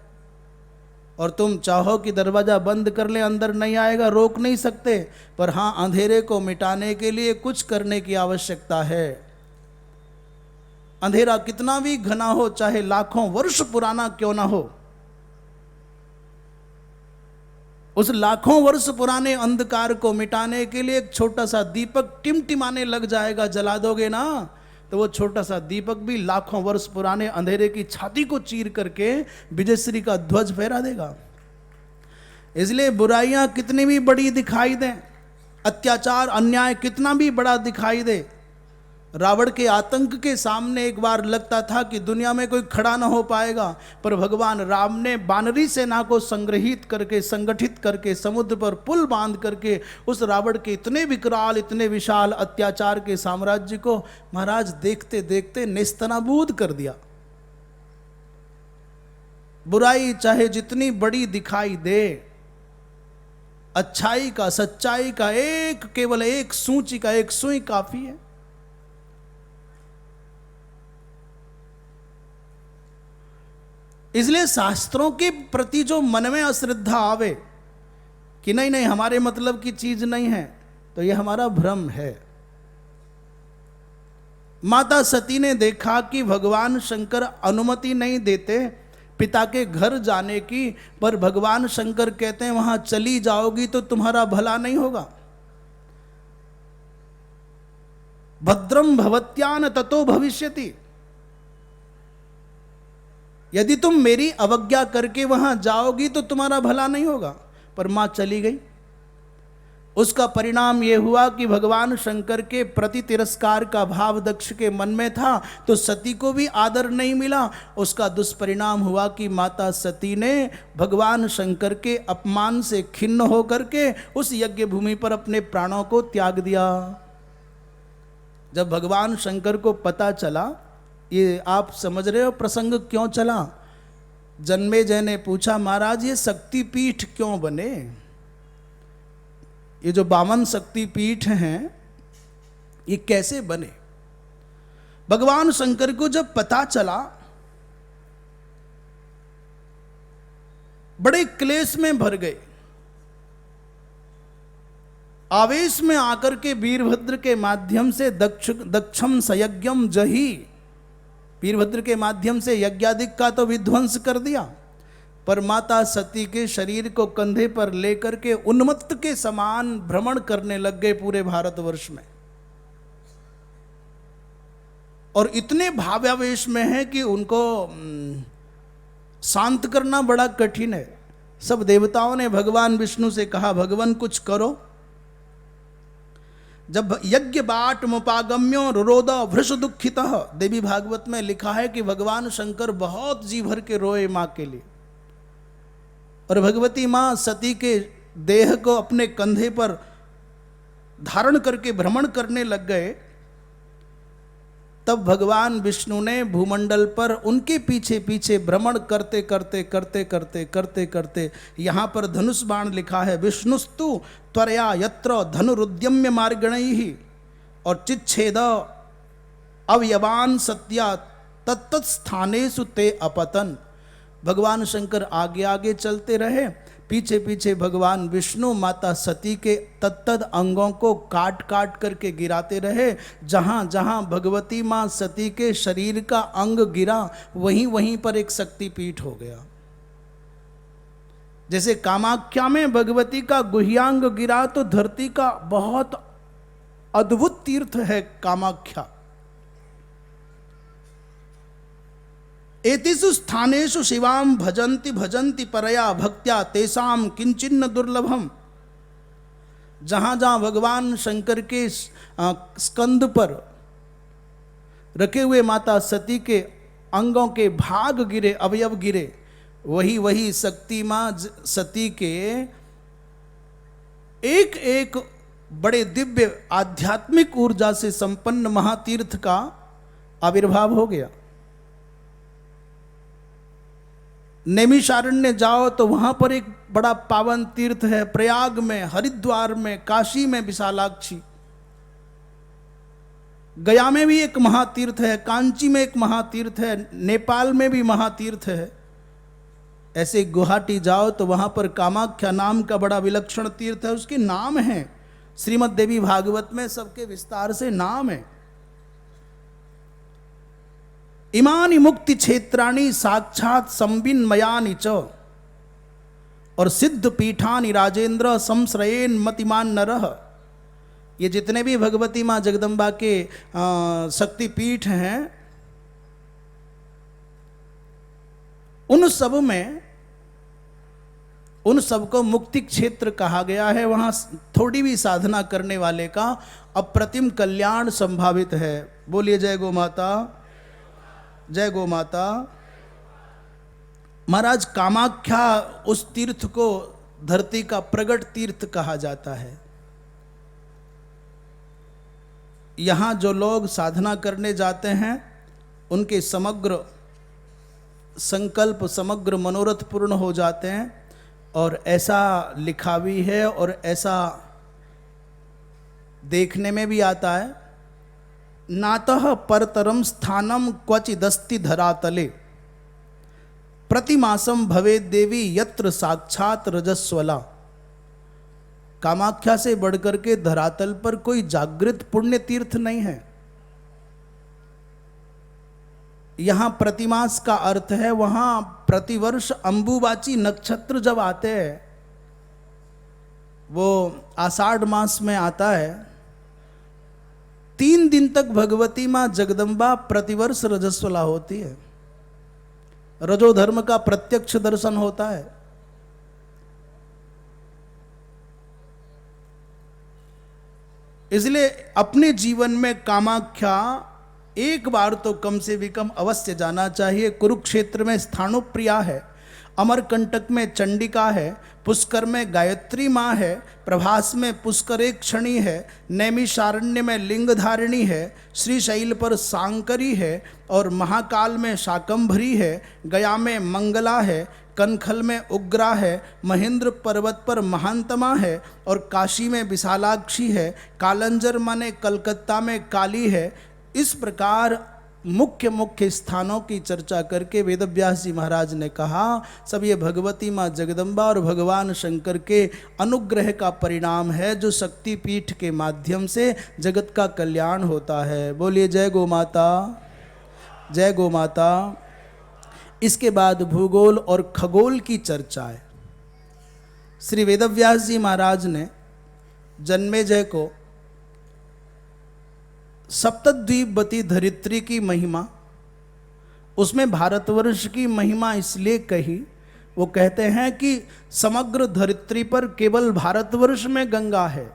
और तुम चाहो कि दरवाजा बंद कर ले, अंदर नहीं आएगा, रोक नहीं सकते। पर हां, अंधेरे को मिटाने के लिए कुछ करने की आवश्यकता है। अंधेरा कितना भी घना हो, चाहे लाखों वर्ष पुराना क्यों ना हो, उस लाखों वर्ष पुराने अंधकार को मिटाने के लिए एक छोटा सा दीपक टिमटिमाने लग जाएगा। जला दोगे ना तो वो छोटा सा दीपक भी लाखों वर्ष पुराने अंधेरे की छाती को चीर करके विजयश्री का ध्वज फहरा देगा। इसलिए बुराइयां कितनी भी बड़ी दिखाई दें, अत्याचार अन्याय कितना भी बड़ा दिखाई दे, रावण के आतंक के सामने एक बार लगता था कि दुनिया में कोई खड़ा ना हो पाएगा। पर भगवान राम ने वानरी सेना को संग्रहित करके, संगठित करके, समुद्र पर पुल बांध करके उस रावण के इतने विकराल, इतने विशाल अत्याचार के साम्राज्य को महाराज देखते देखते नेस्तनाबूद कर दिया। बुराई चाहे जितनी बड़ी दिखाई दे, अच्छाई का, सच्चाई का केवल एक सूची का एक सुई काफी है। इसलिए शास्त्रों के प्रति जो मन में अश्रद्धा आवे कि नहीं नहीं हमारे मतलब की चीज नहीं है, तो यह हमारा भ्रम है। माता सती ने देखा कि भगवान शंकर अनुमति नहीं देते पिता के घर जाने की, पर भगवान शंकर कहते हैं वहां चली जाओगी तो तुम्हारा भला नहीं होगा। भद्रम भवत्यान ततो भविष्यति, यदि तुम मेरी अवज्ञा करके वहां जाओगी तो तुम्हारा भला नहीं होगा। पर मां चली गई। उसका परिणाम यह हुआ कि भगवान शंकर के प्रति तिरस्कार का भाव दक्ष के मन में था, तो सती को भी आदर नहीं मिला। उसका दुष्परिणाम हुआ कि माता सती ने भगवान शंकर के अपमान से खिन्न होकर के उस यज्ञ भूमि पर अपने प्राणों को त्याग दिया। जब भगवान शंकर को पता चला, ये आप समझ रहे हो प्रसंग क्यों चला? जन्मेजय ने पूछा, महाराज ये शक्तिपीठ क्यों बने? ये जो 52 शक्तिपीठ हैं ये कैसे बने? भगवान शंकर को जब पता चला, बड़े क्लेश में भर गए। आवेश में आकर के वीरभद्र के माध्यम से दक्षम सयज्ञम जही, वीरभद्र के माध्यम से यज्ञादिक का तो विध्वंस कर दिया, पर माता सती के शरीर को कंधे पर लेकर के उन्मत्त के समान भ्रमण करने लग गए पूरे भारतवर्ष में। और इतने भावावेश में है कि उनको शांत करना बड़ा कठिन है। सब देवताओं ने भगवान विष्णु से कहा, भगवान कुछ करो। जब यज्ञ बाट मुपागम्यो रोद भृष दुखितः, देवी भागवत में लिखा है कि भगवान शंकर बहुत जी भर के रोए मां के लिए। और भगवती मां सती के देह को अपने कंधे पर धारण करके भ्रमण करने लग गए। तब भगवान विष्णु ने भूमंडल पर उनके पीछे पीछे भ्रमण करते करते करते करते करते करते यहाँ पर धनुष बाण लिखा है, विष्णुस्तु त्वरया यत्र धनुरुद्यम्य मार्गणैहि और चिच्छेद अवयवान सत्या तत्त स्थानेषु ते अपतन। भगवान शंकर आगे आगे चलते रहे, पीछे पीछे भगवान विष्णु माता सती के तत्तद अंगों को काट काट करके गिराते रहे। जहाँ जहाँ भगवती माँ सती के शरीर का अंग गिरा वहीं वहीं पर एक शक्तिपीठ हो गया। जैसे कामाख्या में भगवती का गुह्यांग गिरा तो धरती का बहुत अद्भुत तीर्थ है कामाख्या। एतिषु स्थानेषु शिवाम भजन्ति भजन्ति परया भक्त्या तेषाम किंचिन्न दुर्लभम। जहाँ जहाँ भगवान शंकर के स्कंद पर रखे हुए माता सती के अंगों के भाग गिरे, अवयव गिरे, वही वही शक्ति माँ सती के एक एक बड़े दिव्य आध्यात्मिक ऊर्जा से संपन्न महातीर्थ का आविर्भाव हो गया। नैमिषारण्य जाओ तो वहां पर एक बड़ा पावन तीर्थ है, प्रयाग में, हरिद्वार में, काशी में विशालाक्षी, गया में भी एक महातीर्थ है, कांची में एक महातीर्थ है, नेपाल में भी महातीर्थ है। ऐसे गुवाहाटी जाओ तो वहां पर कामाख्या नाम का बड़ा विलक्षण तीर्थ है, उसके नाम है, श्रीमद् देवी भागवत में सबके विस्तार से नाम है। इमानि मुक्ति क्षेत्राणि साक्षात संविन्मयानि च और सिद्ध पीठानि राजेंद्र संश्रयेन मतिमान नरः। ये जितने भी भगवती माँ जगदम्बा के शक्तिपीठ हैं, उन सब को मुक्ति क्षेत्र कहा गया है। वहाँ थोड़ी भी साधना करने वाले का अप्रतिम कल्याण संभावित है। बोलिए जय गो माता, जय गो माता। महाराज कामाख्या उस तीर्थ को धरती का प्रगट तीर्थ कहा जाता है। यहाँ जो लोग साधना करने जाते हैं उनके समग्र संकल्प, समग्र मनोरथ पूर्ण हो जाते हैं। और ऐसा लिखा भी है और ऐसा देखने में भी आता है, नातः परतरम स्थानम क्वचिदस्ति धरातले प्रतिमासम भवेद देवी यत्र साक्षात रजस्वला। कामाख्या से बढ़कर के धरातल पर कोई जागृत पुण्य तीर्थ नहीं है। यहां प्रतिमास का अर्थ है वहां प्रतिवर्ष अंबुबाची नक्षत्र जब आते हैं, वो आषाढ़ मास में आता है, 3 दिन तक भगवती मां जगदम्बा प्रतिवर्ष रजस्वला होती है। रजो धर्म का प्रत्यक्ष दर्शन होता है। इसलिए अपने जीवन में कामाख्या एक बार तो कम से भी कम अवश्य जाना चाहिए। कुरुक्षेत्र में स्थाणुप्रिया है, अमरकंटक में चंडिका है, पुष्कर में गायत्री माँ है, प्रभास में पुष्करेक्षणी है, नैमिषारण्य में लिंगधारिणी है, श्रीशैल पर सांकरी है और महाकाल में शाकंभरी है, गया में मंगला है, कनखल में उग्रा है, महेंद्र पर्वत पर महांतमा है और काशी में विशालाक्षी है, कालंजर माने कलकत्ता में काली है। इस प्रकार मुख्य मुख्य स्थानों की चर्चा करके वेदव्यास जी महाराज ने कहा सब ये भगवती माँ जगदम्बा और भगवान शंकर के अनुग्रह का परिणाम है, जो शक्ति पीठ के माध्यम से जगत का कल्याण होता है। बोलिए जय गो माता, जय गो माता। इसके बाद भूगोल और खगोल की चर्चा है। श्री वेदव्यास जी महाराज ने जन्मेजय को सप्तद्वीपवती धरित्री की महिमा, उसमें भारतवर्ष की महिमा इसलिए कही, वो कहते हैं कि समग्र धरित्री पर केवल भारतवर्ष में गंगा है।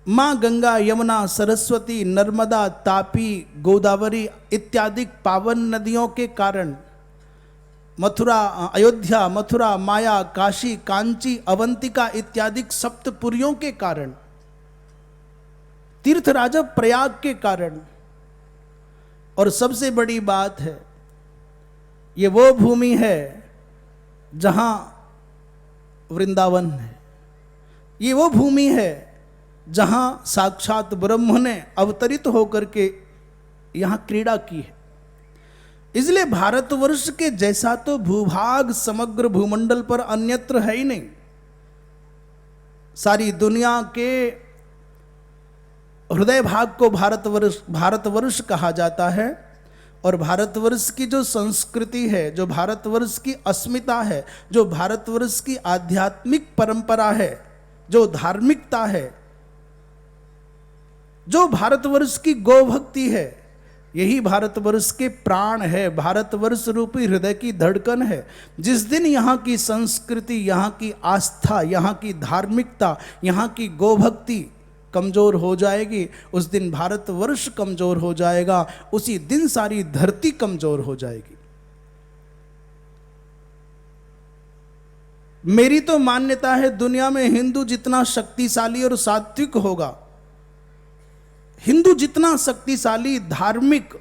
माँ गंगा, यमुना, सरस्वती, नर्मदा, तापी, गोदावरी इत्यादि पावन नदियों के कारण मथुरा, अयोध्या, मथुरा, माया, काशी, कांची, अवंतिका इत्यादि सप्तपुरियों के कारण तीर्थराज प्रयाग के कारण। और सबसे बड़ी बात है, ये वो भूमि है जहां वृंदावन है, ये वो भूमि है जहां साक्षात ब्रह्म ने अवतरित होकर के यहां क्रीड़ा की है। इसलिए भारतवर्ष के जैसा तो भूभाग समग्र भूमंडल पर अन्यत्र है ही नहीं। सारी दुनिया के हृदय भाग को भारतवर्ष कहा जाता है। और भारतवर्ष की जो संस्कृति है, जो भारतवर्ष की अस्मिता है, जो भारतवर्ष की आध्यात्मिक परंपरा है, जो धार्मिकता है, जो भारतवर्ष की गोभक्ति है, यही भारतवर्ष के प्राण है, भारतवर्ष रूपी हृदय की धड़कन है। जिस दिन यहाँ की संस्कृति, यहाँ की आस्था, यहाँ की धार्मिकता, यहाँ की गोभक्ति कमजोर हो जाएगी, उस दिन भारतवर्ष कमजोर हो जाएगा, उसी दिन सारी धरती कमजोर हो जाएगी। मेरी तो मान्यता है, दुनिया में हिंदू जितना शक्तिशाली और सात्विक होगा, हिंदू जितना शक्तिशाली, धार्मिक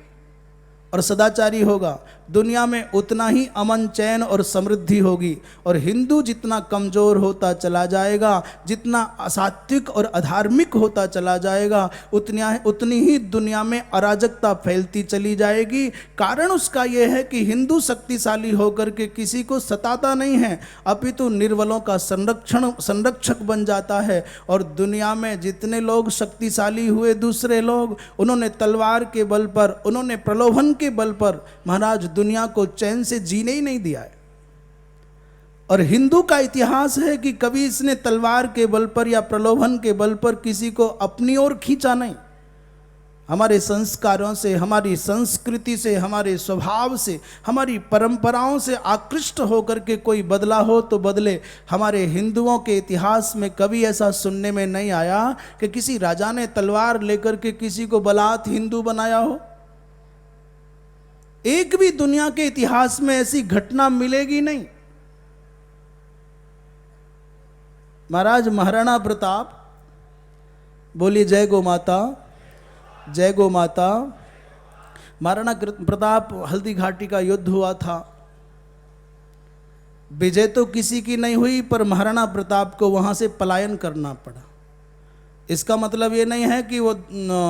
और सदाचारी होगा, दुनिया में उतना ही अमन, चैन और समृद्धि होगी। और हिंदू जितना कमजोर होता चला जाएगा, जितना असात्विक और अधार्मिक होता चला जाएगा, उतनी ही दुनिया में अराजकता फैलती चली जाएगी। कारण उसका यह है कि हिंदू शक्तिशाली होकर के किसी को सताता नहीं है, अपितु निर्बलों का संरक्षक बन जाता है। और दुनिया में जितने लोग शक्तिशाली हुए, दूसरे लोग, उन्होंने तलवार के बल पर, उन्होंने प्रलोभन के बल पर महाराज दुनिया को चैन से जीने ही नहीं दिया है। और हिंदू का इतिहास है कि कभी इसने तलवार के बल पर या प्रलोभन के बल पर किसी को अपनी ओर खींचा नहीं। हमारे संस्कारों से, हमारी संस्कृति से, हमारे स्वभाव से, हमारी परंपराओं से आकृष्ट होकर के कोई बदला हो तो बदले। हमारे हिंदुओं के इतिहास में कभी ऐसा सुनने में नहीं आया कि किसी राजा ने तलवार लेकर के किसी को बलात् हिंदू बनाया हो। एक भी दुनिया के इतिहास में ऐसी घटना मिलेगी नहीं। महाराज महाराणा प्रताप, बोलिए जय गो माता, जय गो माता। महाराणा प्रताप, हल्दी घाटी का युद्ध हुआ था, विजय तो किसी की नहीं हुई, पर महाराणा प्रताप को वहां से पलायन करना पड़ा। इसका मतलब ये नहीं है कि वो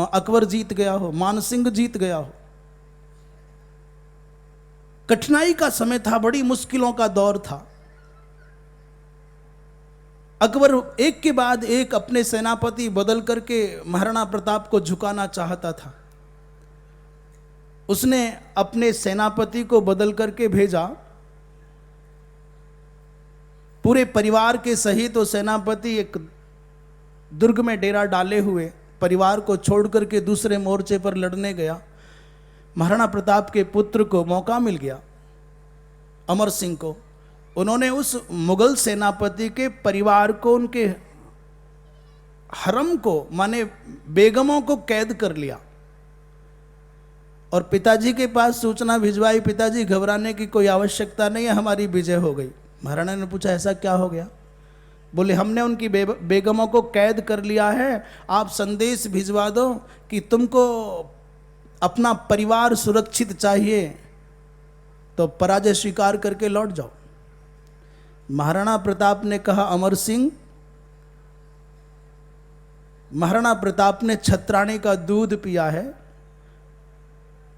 अकबर जीत गया हो, मानसिंह जीत गया हो। कठिनाई का समय था, बड़ी मुश्किलों का दौर था। अकबर एक के बाद एक अपने सेनापति बदल करके महाराणा प्रताप को झुकाना चाहता था। उसने अपने सेनापति को बदल करके भेजा, पूरे परिवार के सहित वो सेनापति एक दुर्ग में डेरा डाले हुए परिवार को छोड़ करके दूसरे मोर्चे पर लड़ने गया। महाराणा प्रताप के पुत्र को मौका मिल गया, अमर सिंह को। उन्होंने उस मुगल सेनापति के परिवार को, उनके हरम को, माने बेगमों को कैद कर लिया और पिताजी के पास सूचना भिजवाई, पिताजी घबराने की कोई आवश्यकता नहीं है, हमारी विजय हो गई। महाराणा ने पूछा ऐसा क्या हो गया? बोले हमने उनकी बेगमों को कैद कर लिया है, आप संदेश भिजवा दो कि तुमको अपना परिवार सुरक्षित चाहिए तो पराजय स्वीकार करके लौट जाओ। महाराणा प्रताप ने कहा अमर सिंह, महाराणा प्रताप ने छत्राणी का दूध पिया है,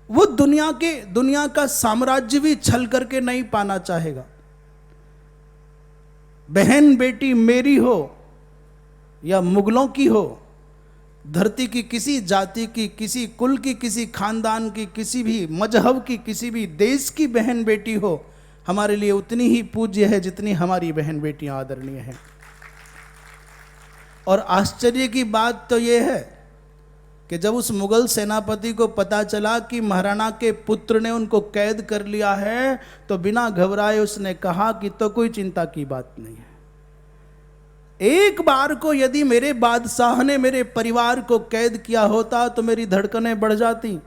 वो दुनिया का साम्राज्य भी छल करके नहीं पाना चाहेगा। बहन बेटी मेरी हो या मुगलों की हो, धरती की किसी जाति की, किसी कुल की, किसी खानदान की, किसी भी मजहब की, किसी भी देश की बहन बेटी हो, हमारे लिए उतनी ही पूज्य है जितनी हमारी बहन बेटियां आदरणीय हैं। और आश्चर्य की बात तो यह है कि जब उस मुगल सेनापति को पता चला कि महाराणा के पुत्र ने उनको कैद कर लिया है, तो बिना घबराए उसने कहा कि तो कोई चिंता की बात नहीं है। एक बार को यदि मेरे बादशाह ने मेरे परिवार को कैद किया होता तो मेरी धड़कनें बढ़ जाती,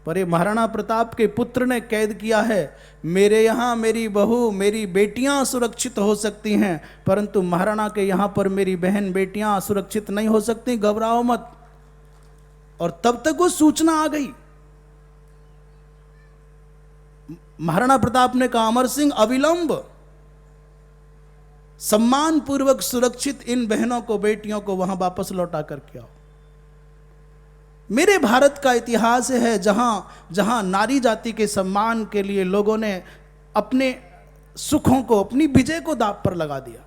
पर ये महाराणा प्रताप के पुत्र ने कैद किया है। मेरे यहाँ मेरी बहू, मेरी बेटियां सुरक्षित हो सकती हैं, परंतु महाराणा के यहाँ पर मेरी बहन बेटियां सुरक्षित नहीं हो सकती। घबराओ मत, और तब तक वो सूचना आ गई। महाराणा प्रताप ने कहा, अमर सिंह अविलंब सम्मान पूर्वक सुरक्षित इन बहनों को, बेटियों को वहां वापस लौटा करके आओ। मेरे भारत का इतिहास है जहां जहां नारी जाति के सम्मान के लिए लोगों ने अपने सुखों को, अपनी विजय को दांव पर लगा दिया।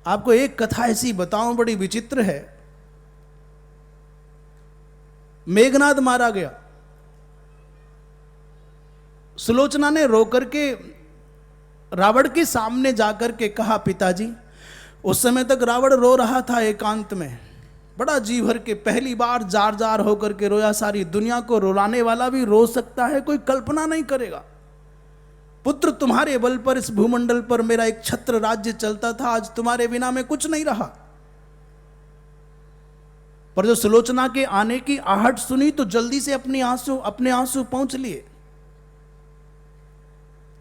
आपको एक कथा ऐसी बताऊं, बड़ी विचित्र है। मेघनाद मारा गया, सुलोचना ने रो करके रावण के सामने जाकर के कहा, पिताजी। उस समय तक रावण रो रहा था एकांत में, बड़ा जी भर के, पहली बार जार जार होकर के रोया। सारी दुनिया को रुलाने वाला भी रो सकता है, कोई कल्पना नहीं करेगा। पुत्र, तुम्हारे बल पर इस भूमंडल पर मेरा एक छत्र राज्य चलता था, आज तुम्हारे बिना मैं कुछ नहीं रहा। पर जो सुलोचना के आने की आहट सुनी तो जल्दी से अपने आंसू पहुंच लिए।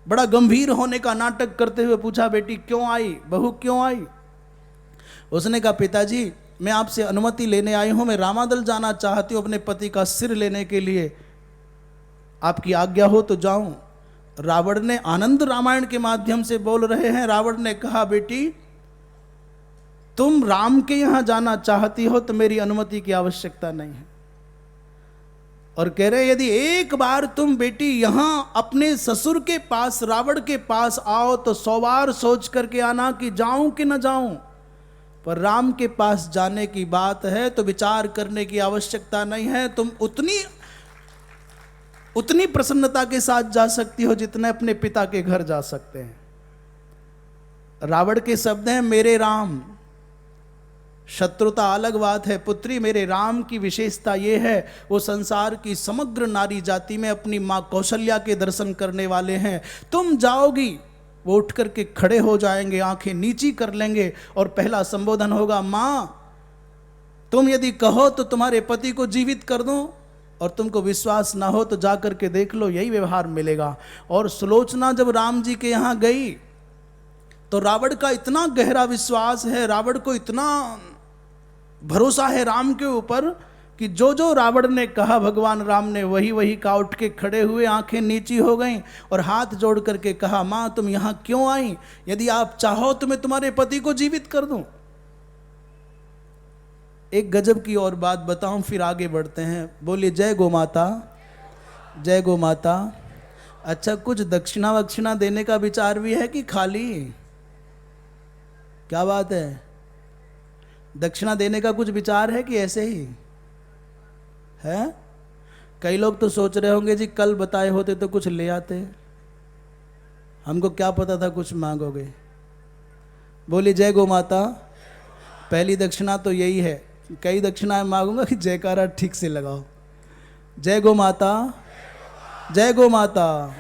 बड़ा गंभीर होने का नाटक करते हुए पूछा, बेटी क्यों आई, बहू क्यों आई? उसने कहा, पिताजी मैं आपसे अनुमति लेने आई हूं, मैं रामादल जाना चाहती हूं अपने पति का सिर लेने के लिए, आपकी आज्ञा हो तो जाऊं। रावण ने, आनंद रामायण के माध्यम से बोल रहे हैं, रावण ने कहा, बेटी तुम राम के यहां जाना चाहती हो तो मेरी अनुमति की आवश्यकता नहीं है। और कह रहे, यदि एक बार तुम बेटी यहां अपने ससुर के पास, रावण के पास आओ तो 100 बार सोच करके आना कि जाऊं कि न जाऊं। पर राम के पास जाने की बात है तो विचार करने की आवश्यकता नहीं है। तुम उतनी प्रसन्नता के साथ जा सकती हो जितने अपने पिता के घर जा सकते हैं। रावण के शब्द हैं, मेरे राम। शत्रुता अलग बात है, पुत्री मेरे राम की विशेषता यह है, वो संसार की समग्र नारी जाति में अपनी मां कौशल्या के दर्शन करने वाले हैं। तुम जाओगी, वो उठ करके खड़े हो जाएंगे, आंखें नीची कर लेंगे और पहला संबोधन होगा, मां तुम यदि कहो तो तुम्हारे पति को जीवित कर दूं, और तुमको विश्वास ना हो तो जा करके देख लो, यही व्यवहार मिलेगा। और सुलोचना जब राम जी के यहां गई तो रावण का इतना गहरा विश्वास है, रावण को इतना भरोसा है राम के ऊपर कि जो जो रावण ने कहा भगवान राम ने वही वही कहा। उठ के खड़े हुए, आंखें नीची हो गईं और हाथ जोड़ करके कहा, मां तुम यहां क्यों आई? यदि आप चाहो तो मैं तुम्हारे पति को जीवित कर दूं। एक गजब की और बात बताऊं, फिर आगे बढ़ते हैं। बोलिए जय गो माता, जय गो माता। अच्छा, कुछ दक्षिणा वक्षिणा देने का विचार भी है कि खाली? क्या बात है, दक्षिणा देने का कुछ विचार है कि ऐसे ही है? कई लोग तो सोच रहे होंगे जी कल बताए होते तो कुछ ले आते, हमको क्या पता था कुछ मांगोगे। बोलिए जय गो माता। पहली दक्षिणा तो यही है, कई दक्षिणाएं मांगूंगा कि जयकारा ठीक से लगाओ। जय गो माता, जय गो माता,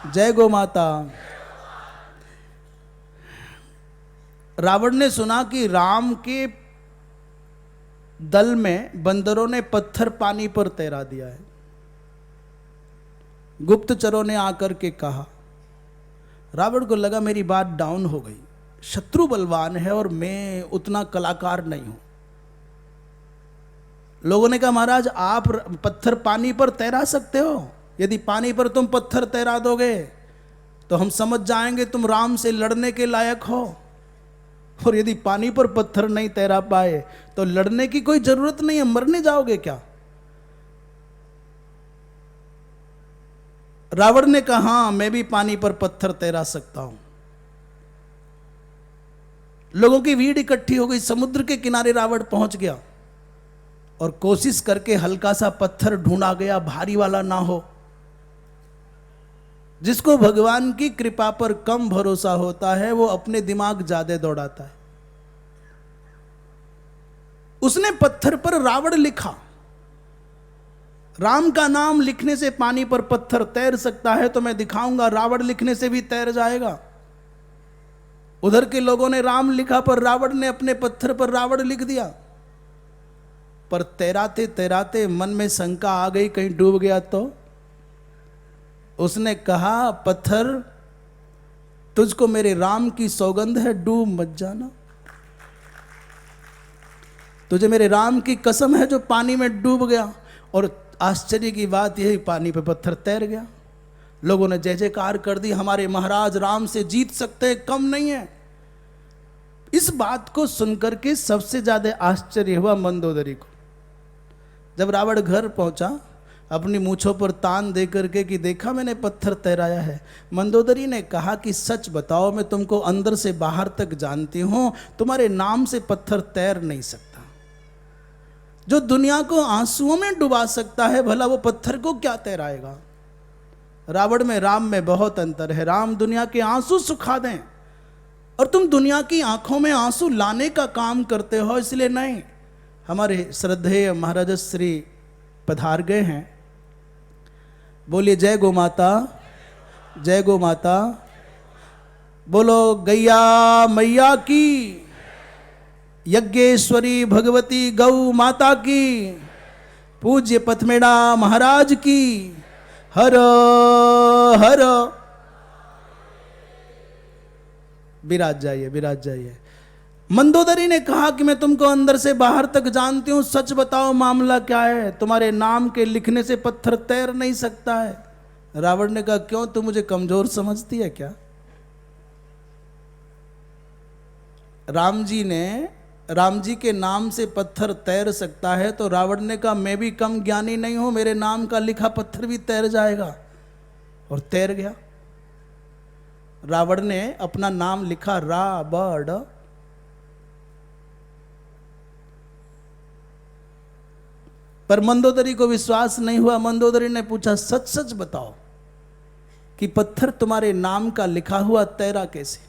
जय गो माता। रावण ने सुना कि राम के दल में बंदरों ने पत्थर पानी पर तैरा दिया है। गुप्तचरों ने आकर के कहा, रावण को लगा मेरी बात डाउन हो गई, शत्रु बलवान है और मैं उतना कलाकार नहीं हूं। लोगों ने कहा, महाराज आप पत्थर पानी पर तैरा सकते हो, यदि पानी पर तुम पत्थर तैरा दोगे तो हम समझ जाएंगे तुम राम से लड़ने के लायक हो, और यदि पानी पर पत्थर नहीं तैरा पाए तो लड़ने की कोई जरूरत नहीं है, मरने जाओगे क्या? रावण ने कहा, हाँ मैं भी पानी पर पत्थर तैरा सकता हूं। लोगों की भीड़ इकट्ठी हो गई, समुद्र के किनारे रावण पहुंच गया और कोशिश करके हल्का सा पत्थर ढूंढा गया, भारी वाला ना हो। जिसको भगवान की कृपा पर कम भरोसा होता है वो अपने दिमाग ज्यादा दौड़ाता है। उसने पत्थर पर रावण लिखा। राम का नाम लिखने से पानी पर पत्थर तैर सकता है तो मैं दिखाऊंगा, रावण लिखने से भी तैर जाएगा। उधर के लोगों ने राम लिखा पर रावण ने अपने पत्थर पर रावण लिख दिया। पर तैराते तैराते मन में शंका आ गई, कहीं डूब गया तो। उसने कहा, पत्थर तुझको मेरे राम की सौगंध है, डूब मत जाना। तुझे मेरे राम की कसम है जो पानी में डूब गया। और आश्चर्य की बात यही, पानी पे पत्थर तैर गया। लोगों ने जय जयकार कर दी, हमारे महाराज राम से जीत सकते हैं, कम नहीं है। इस बात को सुनकर के सबसे ज्यादा आश्चर्य हुआ मंदोदरी को। जब रावण घर पहुंचा, अपनी मूंछों पर तान दे करके कि देखा मैंने पत्थर तैराया है, मंदोदरी ने कहा कि सच बताओ, मैं तुमको अंदर से बाहर तक जानती हूं, तुम्हारे नाम से पत्थर तैर नहीं सकता। जो दुनिया को आंसुओं में डुबा सकता है, भला वो पत्थर को क्या तैराएगा। रावण में राम में बहुत अंतर है। राम दुनिया के आंसू सुखा दें, और तुम दुनिया की आंखों में आंसू लाने का काम करते हो। इसलिए नहीं, हमारे श्रद्धेय महाराज श्री पधार गए हैं। बोलिए जय गो माता, जय गो माता। बोलो गैया मैया की, यज्ञेश्वरी भगवती गौ माता की, पूज्य पथमेड़ा महाराज की, हर हर। विराज जाइए, विराज जाइए। मंदोदरी ने कहा कि मैं तुमको अंदर से बाहर तक जानती हूं, सच बताओ मामला क्या है। तुम्हारे नाम के लिखने से पत्थर तैर नहीं सकता है। रावण ने कहा क्यों, तू मुझे कमजोर समझती है क्या। राम जी के नाम से पत्थर तैर सकता है, तो रावण ने कहा मैं भी कम ज्ञानी नहीं हूं, मेरे नाम का लिखा पत्थर भी तैर जाएगा। और तैर गया। रावण ने अपना नाम लिखा रावण। पर मंदोदरी को विश्वास नहीं हुआ। मंदोदरी ने पूछा सच सच बताओ कि पत्थर तुम्हारे नाम का लिखा हुआ तैरा कैसे।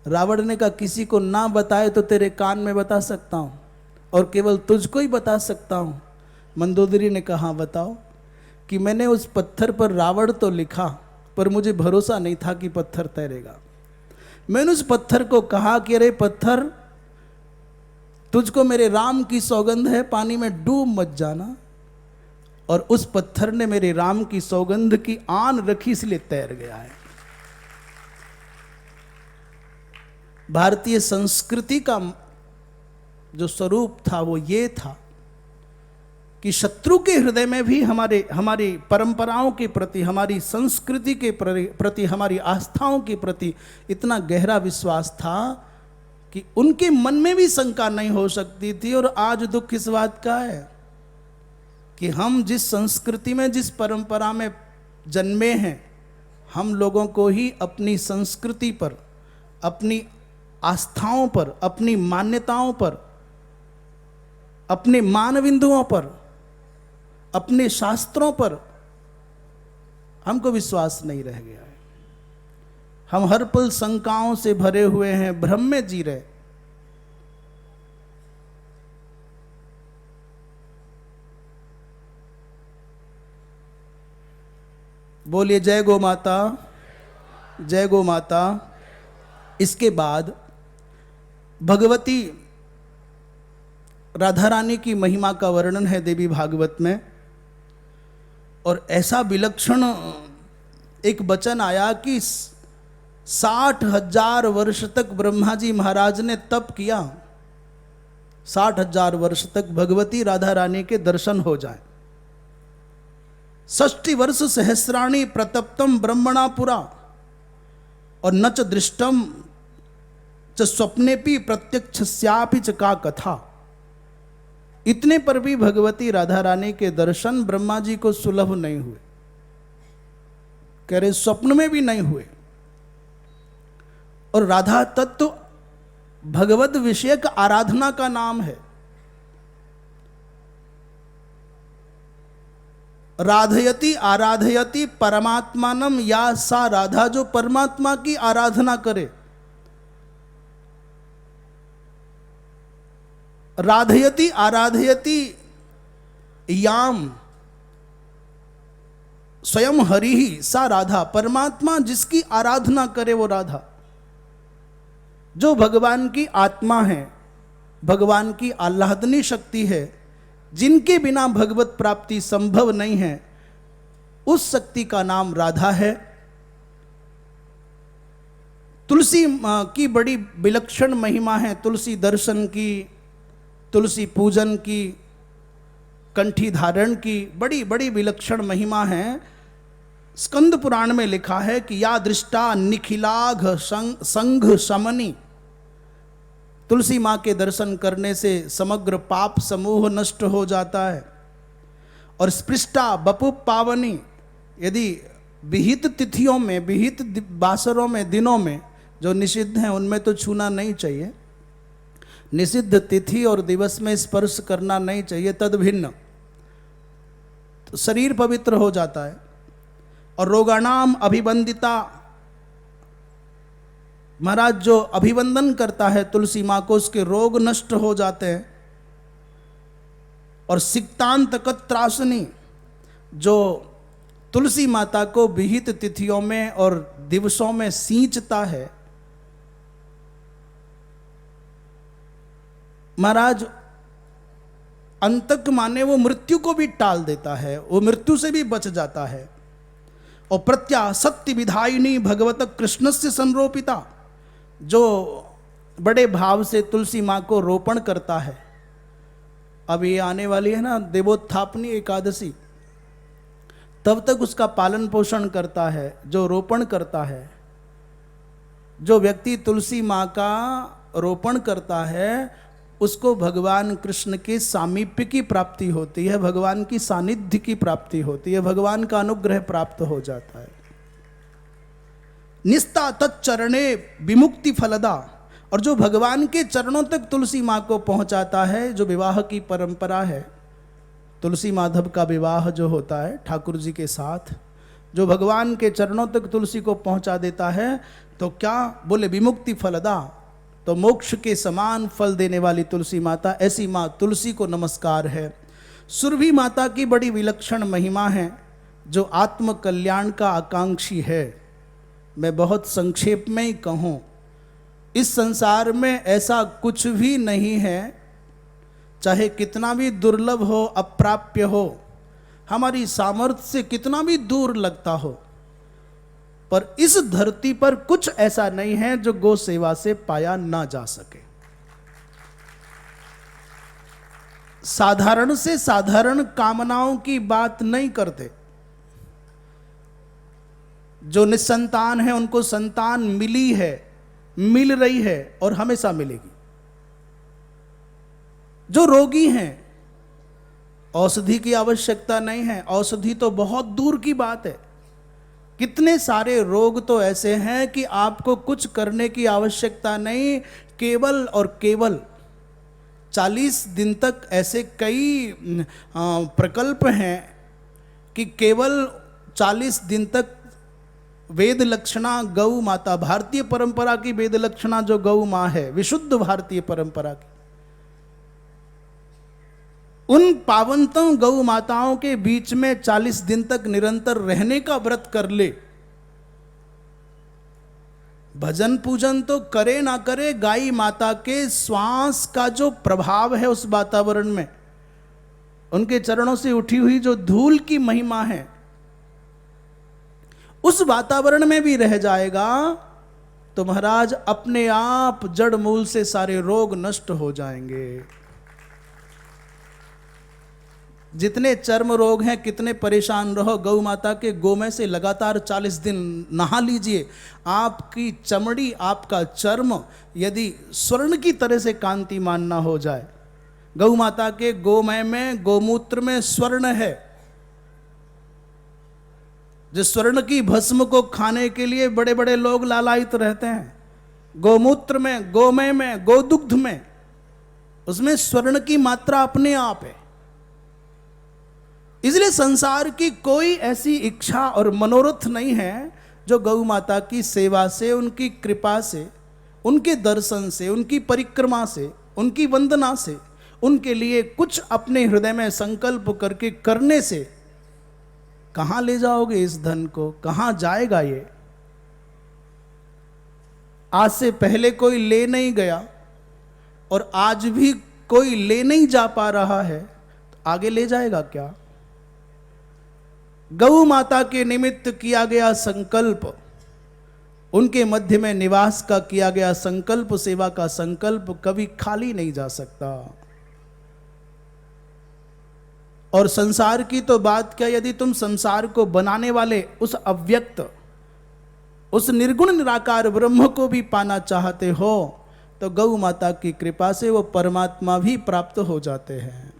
रावण ने कहा किसी को ना बताए तो तेरे कान में बता सकता हूं, और केवल तुझको ही बता सकता हूं। मंदोदरी ने कहा बताओ। कि मैंने उस पत्थर पर रावण तो लिखा, पर मुझे भरोसा नहीं था कि पत्थर तैरेगा। मैंने उस पत्थर को कहा कि अरे पत्थर, तुझको मेरे राम की सौगंध है, पानी में डूब मत जाना। और उस पत्थर ने मेरे राम की सौगंध की आन रखी, इसलिए तैर गया है। भारतीय संस्कृति का जो स्वरूप था वो ये था कि शत्रु के हृदय में भी हमारी परंपराओं के प्रति, हमारी संस्कृति के प्रति, हमारी आस्थाओं के प्रति इतना गहरा विश्वास था कि उनके मन में भी शंका नहीं हो सकती थी। और आज दुख इस बात का है कि हम जिस संस्कृति में, जिस परंपरा में जन्मे हैं, हम लोगों को ही अपनी संस्कृति पर, अपनी आस्थाओं पर, अपनी मान्यताओं पर, अपने मानबिंदुओं पर, अपने शास्त्रों पर हमको विश्वास नहीं रह गया है। हम हर पल शंकाओं से भरे हुए हैं, भ्रम में जी रहे। बोलिए जय गो माता, जय गो माता। इसके बाद भगवती राधा रानी की महिमा का वर्णन है देवी भागवत में। और ऐसा विलक्षण एक वचन आया कि 60,000 वर्ष तक ब्रह्मा जी महाराज ने तप किया, 60,000 वर्ष तक भगवती राधा रानी के दर्शन हो जाए। 60 वर्ष सहस्राणी प्रतप्तम ब्रह्मणा पुरा, और न च दृष्टम च स्वप्नेपि प्रत्यक्षस्यापि च का कथा। इतने पर भी भगवती राधा रानी के दर्शन ब्रह्मा जी को सुलभ नहीं हुए, कह रहे स्वप्न में भी नहीं हुए। और राधा तत्व भगवत विषयक आराधना का नाम है। राधयति आराधयति परमात्मानम, या सा राधा जो परमात्मा की आराधना करे। राधयति आराधयति याम स्वयं हरि ही सा राधा, परमात्मा जिसकी आराधना करे वो राधा। जो भगवान की आत्मा है, भगवान की आह्लादनी शक्ति है, जिनके बिना भगवत प्राप्ति संभव नहीं है, उस शक्ति का नाम राधा है। तुलसी की बड़ी विलक्षण महिमा है तुलसी दर्शन की, तुलसी पूजन की, कंठी धारण की बड़ी बड़ी विलक्षण महिमा है। स्कंद पुराण में लिखा है कि या दृष्टा निखिलाघ संघ शमनी, तुलसी माँ के दर्शन करने से समग्र पाप समूह नष्ट हो जाता है। और स्पृष्टा बपु पावनी, यदि विहित तिथियों में, विहित बासरों में, दिनों में जो निषिद्ध हैं उनमें तो छूना नहीं चाहिए, निषिद्ध तिथि और दिवस में स्पर्श करना नहीं चाहिए, तद भिन्न तो शरीर पवित्र हो जाता है। और रोगाणाम अभिवंदिता, महाराज जो अभिवंदन करता है तुलसी माँ को, उसके रोग नष्ट हो जाते हैं। और सिक्तांत त्रासनी, जो तुलसी माता को विहित तिथियों में और दिवसों में सींचता है, महाराज अंतक माने वो मृत्यु को भी टाल देता है, वो मृत्यु से भी बच जाता है। और प्रत्या सत्य विधायिनी भगवत कृष्ण से संरोपिता, जो बड़े भाव से तुलसी माँ को रोपण करता है। अब ये आने वाली है ना देवोत्थापनी एकादशी, तब तक उसका पालन पोषण करता है, जो रोपण करता है। जो व्यक्ति तुलसी माँ का रोपण करता है उसको भगवान कृष्ण के सामीप्य की प्राप्ति होती है, भगवान की सानिध्य की प्राप्ति होती है, भगवान का अनुग्रह प्राप्त हो जाता है। निस्ता तच्चरणे विमुक्ति फलदा, और जो भगवान के चरणों तक तुलसी माँ को पहुंचाता है, जो विवाह की परंपरा है, तुलसी माधव का विवाह जो होता है ठाकुर जी के साथ, जो भगवान के चरणों तक तुलसी को पहुंचा देता है, तो क्या बोले विमुक्ति फलदा, तो मोक्ष के समान फल देने वाली तुलसी माता, ऐसी माँ तुलसी को नमस्कार है। सुरभि माता की बड़ी विलक्षण महिमा है, जो आत्म कल्याण का आकांक्षी है। मैं बहुत संक्षेप में ही कहूँ, इस संसार में ऐसा कुछ भी नहीं है, चाहे कितना भी दुर्लभ हो, अप्राप्य हो, हमारी सामर्थ्य से कितना भी दूर लगता हो, पर इस धरती पर कुछ ऐसा नहीं है जो गौ सेवा से पाया ना जा सके। साधारण से साधारण कामनाओं की बात नहीं करते। जो निसंतान है उनको संतान मिली है, मिल रही है और हमेशा मिलेगी। जो रोगी हैं, औषधि की आवश्यकता नहीं है, औषधि तो बहुत दूर की बात है। कितने सारे रोग तो ऐसे हैं कि आपको कुछ करने की आवश्यकता नहीं, केवल और केवल 40 दिन तक ऐसे कई प्रकल्प हैं कि केवल 40 दिन तक वेद लक्षणा गौ माता, भारतीय परंपरा की वेद लक्षणा जो गौ माँ है, विशुद्ध भारतीय परंपरा की, उन पावनतम गौ माताओं के बीच में 40 दिन तक निरंतर रहने का व्रत कर ले। भजन पूजन तो करे ना करे, गाय माता के श्वास का जो प्रभाव है उस वातावरण में, उनके चरणों से उठी हुई जो धूल की महिमा है, उस वातावरण में भी रह जाएगा तो महाराज अपने आप जड़ मूल से सारे रोग नष्ट हो जाएंगे। जितने चर्म रोग हैं, कितने परेशान रहो, गौ माता के गोमय से लगातार 40 दिन नहा लीजिए। आपकी चमड़ी, आपका चर्म यदि स्वर्ण की तरह से कांतिमान ना हो जाए। गौ माता के गोमय में, गोमूत्र में स्वर्ण है। जिस स्वर्ण की भस्म को खाने के लिए बड़े बड़े लोग लालायित रहते हैं, गोमूत्र में, गोमय में, गोदुग्ध में, उसमें स्वर्ण की मात्रा अपने आप है। इसलिए संसार की कोई ऐसी इच्छा और मनोरथ नहीं है जो गौ माता की सेवा से, उनकी कृपा से, उनके दर्शन से, उनकी परिक्रमा से, उनकी वंदना से, उनके लिए कुछ अपने हृदय में संकल्प करके करने से कहाँ ले जाओगे इस धन को, कहाँ जाएगा ये। आज से पहले कोई ले नहीं गया और आज भी कोई ले नहीं जा पा रहा है, तो आगे ले जाएगा क्या। गौ माता के निमित्त किया गया संकल्प, उनके मध्य में निवास का किया गया संकल्प, सेवा का संकल्प कभी खाली नहीं जा सकता। और संसार की तो बात क्या, यदि तुम संसार को बनाने वाले उस अव्यक्त, उस निर्गुण निराकार ब्रह्म को भी पाना चाहते हो तो गौ माता की कृपा से वो परमात्मा भी प्राप्त हो जाते हैं।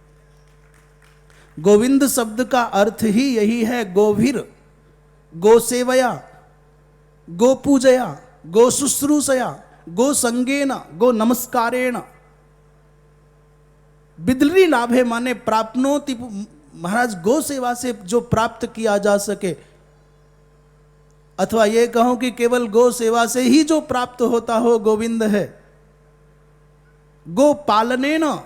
गोविंद शब्द का अर्थ ही यही है, गोभिर, गो सेवया, गो पूजया, गो शुश्रूषया, गो संगेन, गो नमस्कारेण बिदली लाभे, माने प्राप्नोति। महाराज गो सेवा से जो प्राप्त किया जा सके, अथवा ये कहूं कि केवल गो सेवा से ही जो प्राप्त होता हो गोविंद है। गो पालने न,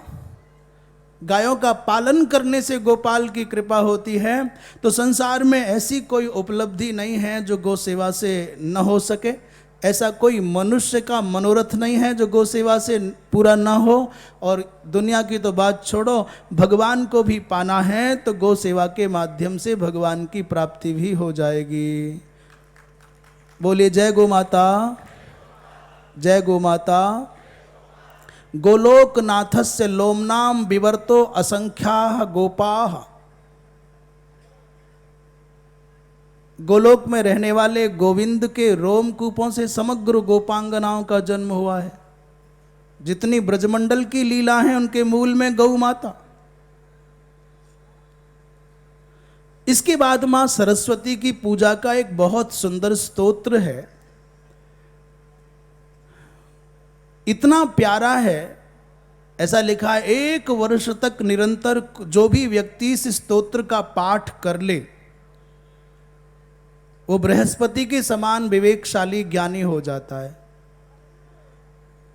गायों का पालन करने से गोपाल की कृपा होती है। तो संसार में ऐसी कोई उपलब्धि नहीं है जो गो सेवा से न हो सके। ऐसा कोई मनुष्य का मनोरथ नहीं है जो गो सेवा से पूरा न हो। और दुनिया की तो बात छोड़ो, भगवान को भी पाना है तो गो सेवा के माध्यम से भगवान की प्राप्ति भी हो जाएगी। बोलिए जय गो माता, जय गो माता। गोलोकनाथस्य लोमनाम विवर्तो असंख्याः गोपाः। गोलोक में रहने वाले गोविंद के रोमकूपों से समग्र गोपांगनाओं का जन्म हुआ है। जितनी ब्रजमंडल की लीला है उनके मूल में गौ माता। इसके बाद मां सरस्वती की पूजा का एक बहुत सुंदर स्तोत्र है, इतना प्यारा है। ऐसा लिखा है, 1 वर्ष तक निरंतर जो भी व्यक्ति इस स्तोत्र का पाठ कर ले वो बृहस्पति के समान विवेकशाली ज्ञानी हो जाता है।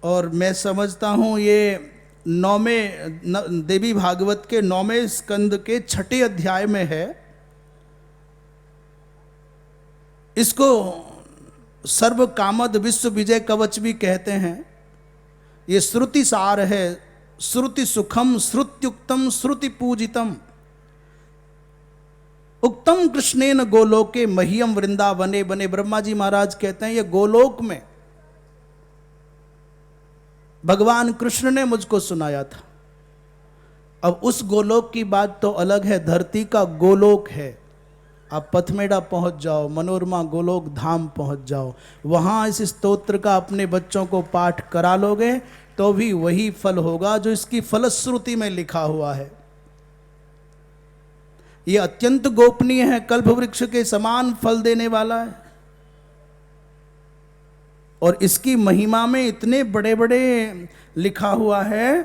और मैं समझता हूं ये 9वें देवी भागवत के 9वें स्कंद के 6ठे अध्याय में है। इसको सर्व कामद विश्व विजय कवच भी कहते हैं। ये श्रुति सार है, श्रुति सुखम श्रुत्युक्तम श्रुति पूजितम उक्तम कृष्णेन गोलोके मह्यम वृंदावने बने। ब्रह्मा जी महाराज कहते हैं ये गोलोक में भगवान कृष्ण ने मुझको सुनाया था। अब उस गोलोक की बात तो अलग है, धरती का गोलोक है। आप पथमेड़ा पहुंच जाओ, मनोरमा गोलोक धाम पहुंच जाओ, वहां इस स्तोत्र का अपने बच्चों को पाठ करा लोगे तो भी वही फल होगा जो इसकी फलश्रुति में लिखा हुआ है। ये अत्यंत गोपनीय है, कल्प वृक्ष के समान फल देने वाला है। और इसकी महिमा में इतने बड़े बड़े लिखा हुआ है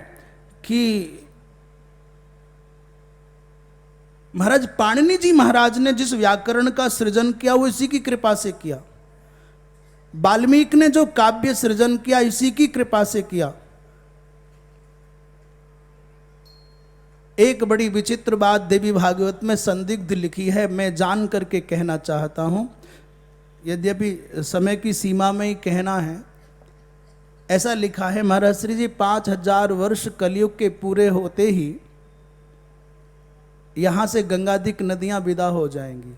कि महाराज पाणिनि जी महाराज ने जिस व्याकरण का सृजन किया वो इसी की कृपा से किया। वाल्मीकि ने जो काव्य सृजन किया इसी की कृपा से किया। एक बड़ी विचित्र बात देवी भागवत में संदिग्ध लिखी है, मैं जान करके कहना चाहता हूं, यद्यपि समय की सीमा में ही कहना है। ऐसा लिखा है महाराज श्री जी 5000 वर्ष कलयुग के पूरे होते ही यहां से गंगादिक नदियां विदा हो जाएंगी।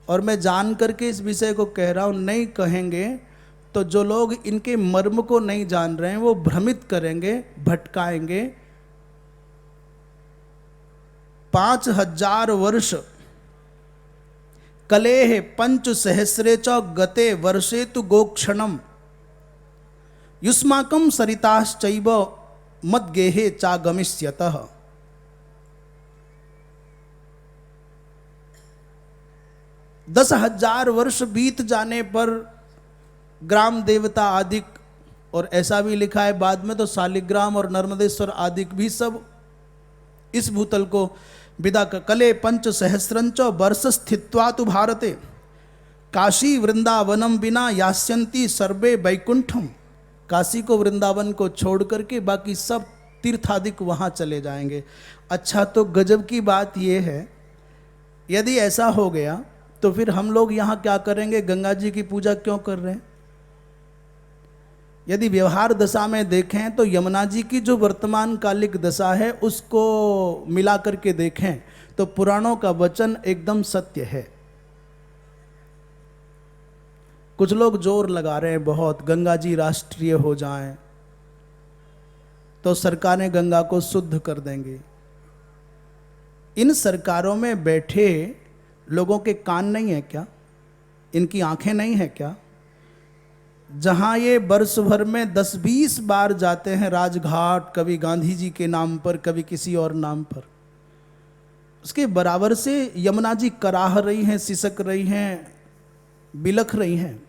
और मैं जान करके इस विषय को कह रहा हूं, नहीं कहेंगे तो जो लोग इनके मर्म को नहीं जान रहे हैं वो भ्रमित करेंगे, भटकाएंगे। 5000 वर्ष कलेह 5 सहस्रे च गते वर्षे तु गोक्षणम युष्माकं सरिताश्चैव मद्गेहे चागमिष्यतः। 10,000 वर्ष बीत जाने पर ग्राम देवता आदि, और ऐसा भी लिखा है बाद में तो शालिग्राम और नर्मदेश्वर आदि भी सब इस भूतल को विदा कर। कले 5 सहस्रंच वर्ष स्थित्वा तु भारते काशी वृंदावनम बिना यास्यन्ति सर्वे वैकुंठम। काशी को वृंदावन को छोड़ करके बाकी सब तीर्थादिक वहाँ चले जाएंगे। अच्छा, तो गजब की बात यह है, यदि ऐसा हो गया तो फिर हम लोग यहाँ क्या करेंगे? गंगा जी की पूजा क्यों कर रहे हैं? यदि व्यवहार दशा में देखें तो यमुना जी की जो वर्तमान कालिक दशा है उसको मिला करके देखें तो पुराणों का वचन एकदम सत्य है। कुछ लोग जोर लगा रहे हैं बहुत, गंगा जी राष्ट्रीय हो जाएं तो सरकारें गंगा को शुद्ध कर देंगी। इन सरकारों में बैठे लोगों के कान नहीं है क्या? इनकी आंखें नहीं है क्या? जहां ये वर्ष भर में 10-20 बार जाते हैं राजघाट, कभी गांधी जी के नाम पर, कभी किसी और नाम पर, उसके बराबर से यमुना जी कराह रही हैं, सिसक रही हैं, बिलख रही हैं।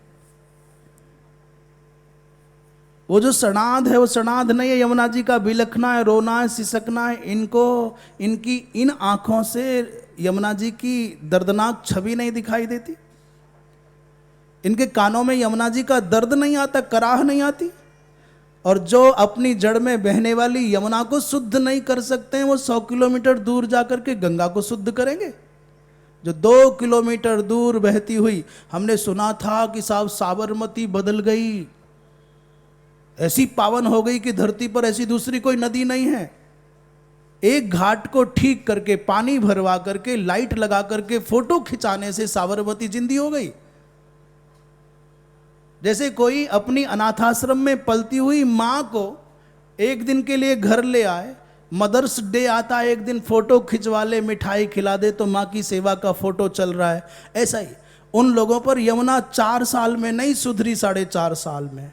वो जो सनाद है वो सनाद नहीं है, यमुना जी का बिलखना है, रोना है, सिसकना है। इनको इनकी इन आंखों से यमुना जी की दर्दनाक छवि नहीं दिखाई देती, इनके कानों में यमुना जी का दर्द नहीं आता, कराह नहीं आती। और जो अपनी जड़ में बहने वाली यमुना को शुद्ध नहीं कर सकते हैं, वो 100 किलोमीटर दूर जाकर के गंगा को शुद्ध करेंगे। जो 2 किलोमीटर दूर बहती हुई, हमने सुना था कि साहब साबरमती बदल गई, ऐसी पावन हो गई कि धरती पर ऐसी दूसरी कोई नदी नहीं है। एक घाट को ठीक करके, पानी भरवा करके, लाइट लगा करके फोटो खिंचाने से साबरमती जिंदी हो गई। जैसे कोई अपनी अनाथाश्रम में पलती हुई माँ को एक दिन के लिए घर ले आए, मदर्स डे आता है, एक दिन फोटो खिंचवा ले, मिठाई खिला दे, तो माँ की सेवा का फोटो चल रहा है। ऐसा ही उन लोगों पर यमुना 4 साल में नहीं सुधरी, 4.5 साल में।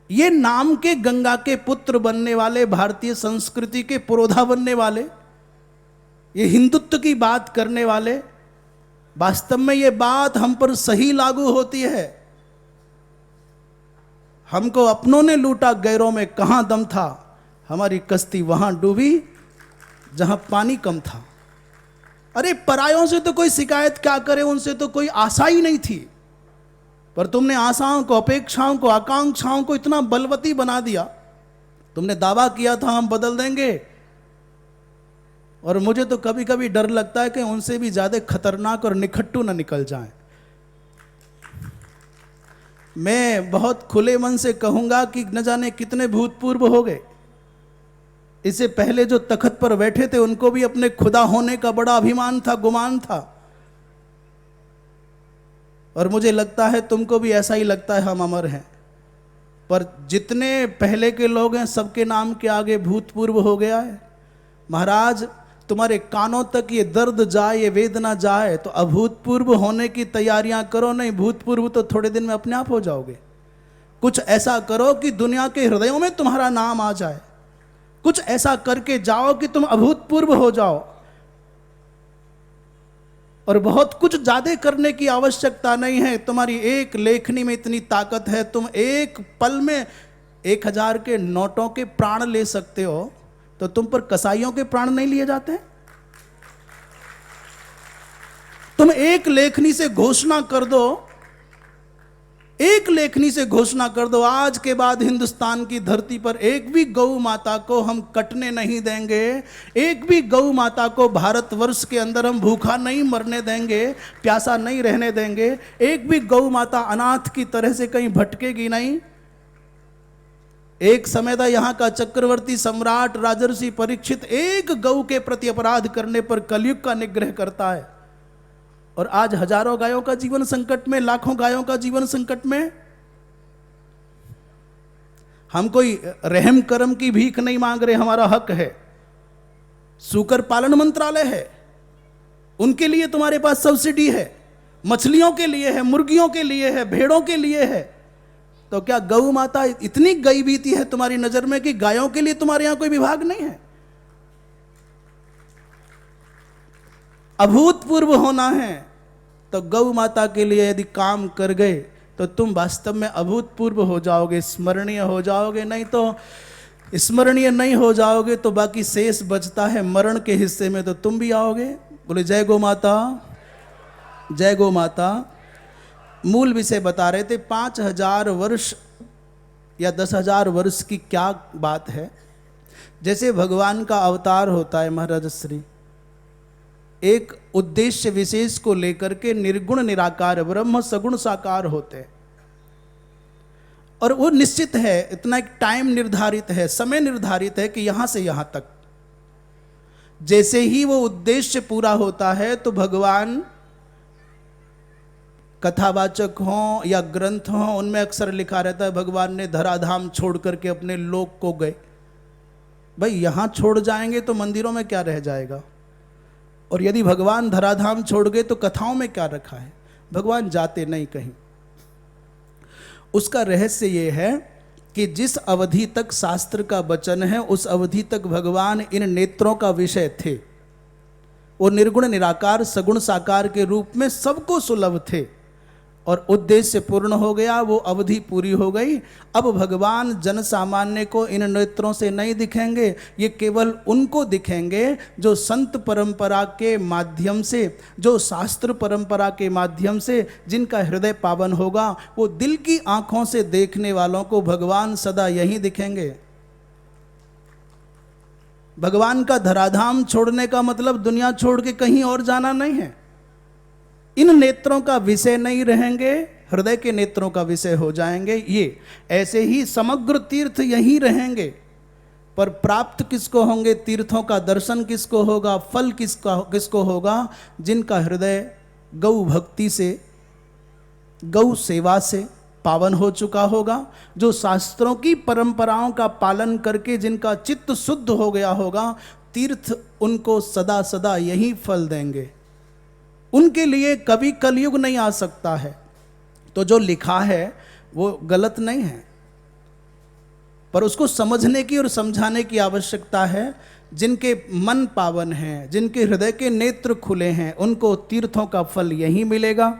ये नाम के गंगा के पुत्र बनने वाले, भारतीय संस्कृति के पुरोधा बनने वाले, ये हिंदुत्व की बात करने वाले, वास्तव में ये बात हम पर सही लागू होती है। हमको अपनों ने लूटा, गैरों में कहां दम था, हमारी कश्ती वहां डूबी जहां पानी कम था। अरे परायों से तो कोई शिकायत क्या करे, उनसे तो कोई आशा ही नहीं थी, पर तुमने आशाओं को, अपेक्षाओं को, आकांक्षाओं को इतना बलवती बना दिया। तुमने दावा किया था हम बदल देंगे, और मुझे तो कभी कभी डर लगता है कि उनसे भी ज्यादा खतरनाक और निखट्टू ना निकल जाएं। मैं बहुत खुले मन से कहूंगा कि न जाने कितने भूतपूर्व हो गए। इससे पहले जो तख्त पर बैठे थे उनको भी अपने खुदा होने का बड़ा अभिमान था, गुमान था, और मुझे लगता है तुमको भी ऐसा ही लगता है, हम अमर हैं। पर जितने पहले के लोग हैं सबके नाम के आगे भूतपूर्व हो गया है। महाराज तुम्हारे कानों तक ये दर्द जाए, ये वेदना जाए, तो अभूतपूर्व होने की तैयारियां करो। नहीं, भूतपूर्व तो थोड़े दिन में अपने आप हो जाओगे। कुछ ऐसा करो कि दुनिया के हृदयों में तुम्हारा नाम आ जाए। कुछ ऐसा करके जाओ कि तुम अभूतपूर्व हो जाओ। और बहुत कुछ ज्यादा करने की आवश्यकता नहीं है। तुम्हारी एक लेखनी में इतनी ताकत है, तुम एक पल में 1000 के नोटों के प्राण ले सकते हो, तो तुम पर कसाईयों के प्राण नहीं लिए जाते? तुम एक लेखनी से घोषणा कर दो, एक लेखनी से घोषणा कर दो, आज के बाद हिंदुस्तान की धरती पर एक भी गौ माता को हम कटने नहीं देंगे, एक भी गौ माता को भारतवर्ष के अंदर हम भूखा नहीं मरने देंगे, प्यासा नहीं रहने देंगे, एक भी गौ माता अनाथ की तरह से कहीं भटकेगी नहीं। एक समय था यहाँ का चक्रवर्ती सम्राट राजर्षि परीक्षित एक गौ के प्रति अपराध करने पर कलयुग का निग्रह करता है, और आज हजारों गायों का जीवन संकट में, लाखों गायों का जीवन संकट में। हम कोई रहम करम की भीख नहीं मांग रहे, हमारा हक है। सूकर पालन मंत्रालय है, उनके लिए तुम्हारे पास सब्सिडी है, मछलियों के लिए है, मुर्गियों के लिए है, भेड़ों के लिए है। तो क्या गौ माता इतनी गई बीती है तुम्हारी नजर में कि गायों के लिए तुम्हारे यहां कोई विभाग नहीं है? अभूतपूर्व होना है तो गौ माता के लिए यदि काम कर गए तो तुम वास्तव में अभूतपूर्व हो जाओगे, स्मरणीय हो जाओगे। नहीं तो स्मरणीय नहीं हो जाओगे तो बाकी शेष बचता है मरण के हिस्से में, तो तुम भी आओगे। बोले जय गौ माता, जय गौ माता। मूल विषय बता रहे थे, 5000 वर्ष या 10,000 वर्ष की क्या बात है। जैसे भगवान का अवतार होता है महाराज श्री, एक उद्देश्य विशेष को लेकर के निर्गुण निराकार ब्रह्म सगुण साकार होते हैं, और वो निश्चित है, इतना एक टाइम निर्धारित है, समय निर्धारित है कि यहां से यहां तक। जैसे ही वो उद्देश्य पूरा होता है तो भगवान कथावाचक हों या ग्रंथ हों, उनमें अक्सर लिखा रहता है भगवान ने धराधाम छोड़ करके अपने लोक को गए। भाई यहाँ छोड़ जाएंगे तो मंदिरों में क्या रह जाएगा, और यदि भगवान धराधाम छोड़ गए तो कथाओं में क्या रखा है। भगवान जाते नहीं कहीं। उसका रहस्य ये है कि जिस अवधि तक शास्त्र का वचन है उस अवधि तक भगवान इन नेत्रों का विषय थे। वो निर्गुण निराकार सगुण साकार के रूप में सबको सुलभ थे, और उद्देश्य पूर्ण हो गया, वो अवधि पूरी हो गई। अब भगवान जन सामान्य को इन नेत्रों से नहीं दिखेंगे, ये केवल उनको दिखेंगे जो संत परंपरा के माध्यम से, जो शास्त्र परंपरा के माध्यम से जिनका हृदय पावन होगा। वो दिल की आंखों से देखने वालों को भगवान सदा यहीं दिखेंगे। भगवान का धराधाम छोड़ने का मतलब दुनिया छोड़ के कहीं और जाना नहीं है। इन नेत्रों का विषय नहीं रहेंगे, हृदय के नेत्रों का विषय हो जाएंगे। ये ऐसे ही समग्र तीर्थ यहीं रहेंगे, पर प्राप्त किसको होंगे तीर्थों का दर्शन किसको होगा, फल किसको होगा, जिनका हृदय गौ भक्ति से, गौ सेवा से पावन हो चुका होगा, जो शास्त्रों की परंपराओं का पालन करके जिनका चित्त शुद्ध हो गया होगा। तीर्थ उनको सदा सदा यही फल देंगे। उनके लिए कभी कलयुग नहीं आ सकता है। तो जो लिखा है वो गलत नहीं है, पर उसको समझने की और समझाने की आवश्यकता है। जिनके मन पावन हैं, जिनके हृदय के नेत्र खुले हैं, उनको तीर्थों का फल यहीं मिलेगा,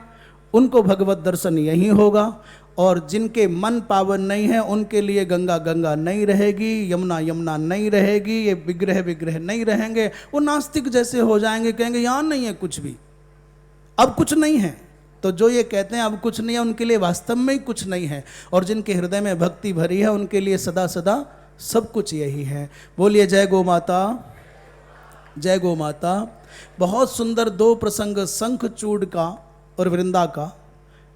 उनको भगवत दर्शन यहीं होगा। और जिनके मन पावन नहीं है उनके लिए गंगा गंगा नहीं रहेगी, यमुना यमुना नहीं रहेगी, ये विग्रह विग्रह नहीं रहेंगे। वो नास्तिक जैसे हो जाएंगे, कहेंगे यहाँ नहीं है कुछ भी, अब कुछ नहीं है। तो जो ये कहते हैं अब कुछ नहीं है, उनके लिए वास्तव में ही कुछ नहीं है। और जिनके हृदय में भक्ति भरी है उनके लिए सदा सदा सब कुछ यही है। बोलिए जय गो माता, जय गो माता। बहुत सुंदर दो प्रसंग, शंखचूड़ का और वृंदा का,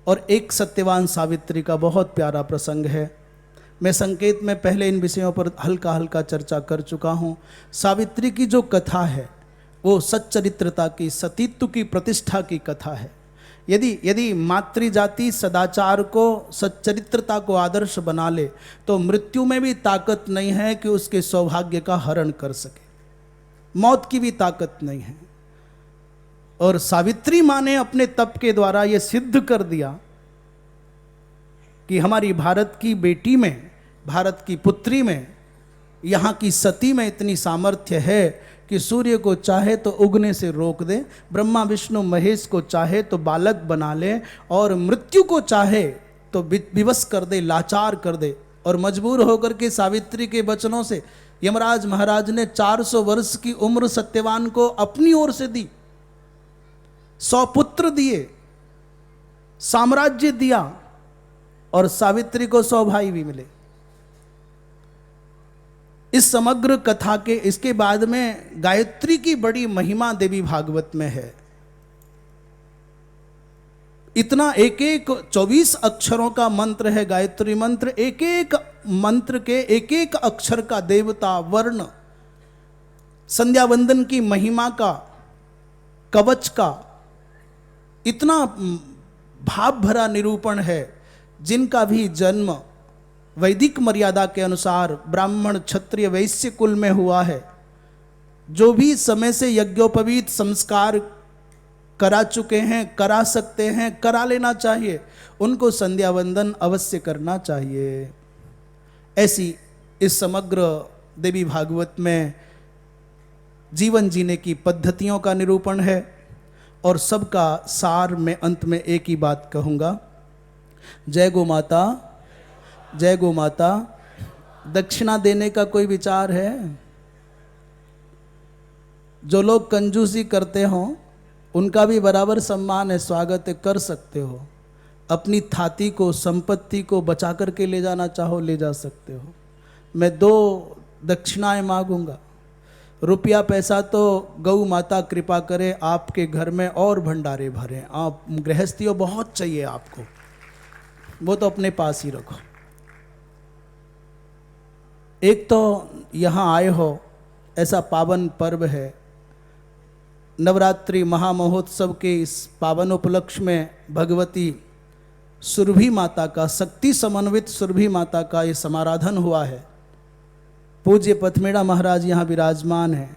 और एक सत्यवान सावित्री का बहुत प्यारा प्रसंग है। मैं संकेत में पहले इन विषयों पर हल्का हल्का चर्चा कर चुका हूँ। सावित्री की जो कथा है वो सच्चरित्रता की, सतीत्व की प्रतिष्ठा की कथा है। यदि मातृ जाति सदाचार को, सच्चरित्रता को आदर्श बना ले तो मृत्यु में भी ताकत नहीं है कि उसके सौभाग्य का हरण कर सके। मौत की भी ताकत नहीं है। और सावित्री माँ ने अपने तप के द्वारा यह सिद्ध कर दिया कि हमारी भारत की बेटी में, भारत की पुत्री में, यहाँ की सती में इतनी सामर्थ्य है कि सूर्य को चाहे तो उगने से रोक दे, ब्रह्मा विष्णु महेश को चाहे तो बालक बना ले, और मृत्यु को चाहे तो विवश कर दे, लाचार कर दे। और मजबूर होकर के सावित्री के वचनों से यमराज महाराज ने 400 वर्ष की उम्र सत्यवान को अपनी ओर से दी, 100 पुत्र दिए, साम्राज्य दिया, और सावित्री को 100 भाई भी मिले। इस समग्र कथा के इसके बाद में गायत्री की बड़ी महिमा देवी भागवत में है। इतना एक एक 24 अक्षरों का मंत्र है गायत्री मंत्र। एक एक मंत्र के एक एक अक्षर का देवता, वर्ण, संध्या वंदन की महिमा का, कवच का इतना भाव भरा निरूपण है। जिनका भी जन्म वैदिक मर्यादा के अनुसार ब्राह्मण क्षत्रिय वैश्य कुल में हुआ है, जो भी समय से यज्ञोपवीत संस्कार करा चुके हैं, करा सकते हैं, करा लेना चाहिए, उनको संध्या वंदन अवश्य करना चाहिए। ऐसी इस समग्र देवी भागवत में जीवन जीने की पद्धतियों का निरूपण है। और सबका सार में अंत में एक ही बात कहूँगा, जय गो माता, जय गो माता। दक्षिणा देने का कोई विचार है? जो लोग कंजूसी करते हों उनका भी बराबर सम्मान है, स्वागत है, कर सकते हो। अपनी थाती को, संपत्ति को बचा करके ले जाना चाहो ले जा सकते हो। मैं 2 दक्षिणाएं मांगूंगा। रुपया पैसा तो गौ माता कृपा करे आपके घर में और भंडारे भरे। आप गृहस्थियों बहुत चाहिए आपको, वो तो अपने पास ही रखो। एक तो यहाँ आए हो, ऐसा पावन पर्व है, नवरात्रि महामहोत्सव के इस पावन उपलक्ष्य में भगवती सुरभि माता का, शक्ति समन्वित सुरभि माता का ये समाराधन हुआ है। पूज्य पथमेड़ा महाराज यहाँ विराजमान हैं।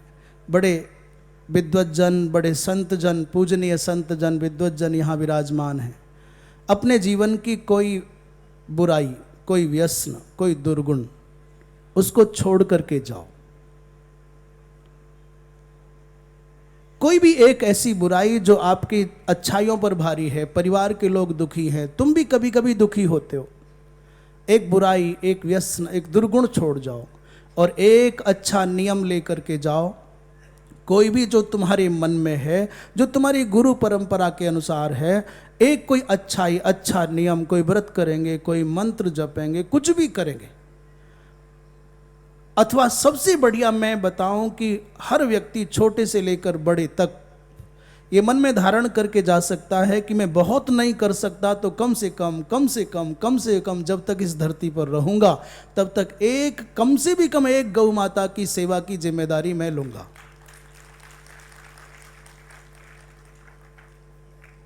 बड़े विद्वत जन, बड़े संत जन, पूजनीय संत जन, विद्वत जन यहाँ विराजमान हैं। अपने जीवन की कोई बुराई, कोई व्यसन, कोई दुर्गुण, उसको छोड़ करके जाओ। कोई भी एक ऐसी बुराई जो आपकी अच्छाइयों पर भारी है, परिवार के लोग दुखी हैं, तुम भी कभी कभी दुखी होते हो, एक बुराई, एक व्यसन, एक दुर्गुण छोड़ जाओ और एक अच्छा नियम लेकर के जाओ। कोई भी जो तुम्हारे मन में है, जो तुम्हारी गुरु परंपरा के अनुसार है, एक कोई अच्छाई, अच्छा नियम, कोई व्रत करेंगे, कोई मंत्र जपेंगे, कुछ भी करेंगे। अथवा सबसे बढ़िया मैं बताऊं कि हर व्यक्ति छोटे से लेकर बड़े तक ये मन में धारण करके जा सकता है कि मैं बहुत नहीं कर सकता तो कम से कम जब तक इस धरती पर रहूंगा तब तक कम से भी कम एक गौ माता की सेवा की जिम्मेदारी मैं लूंगा।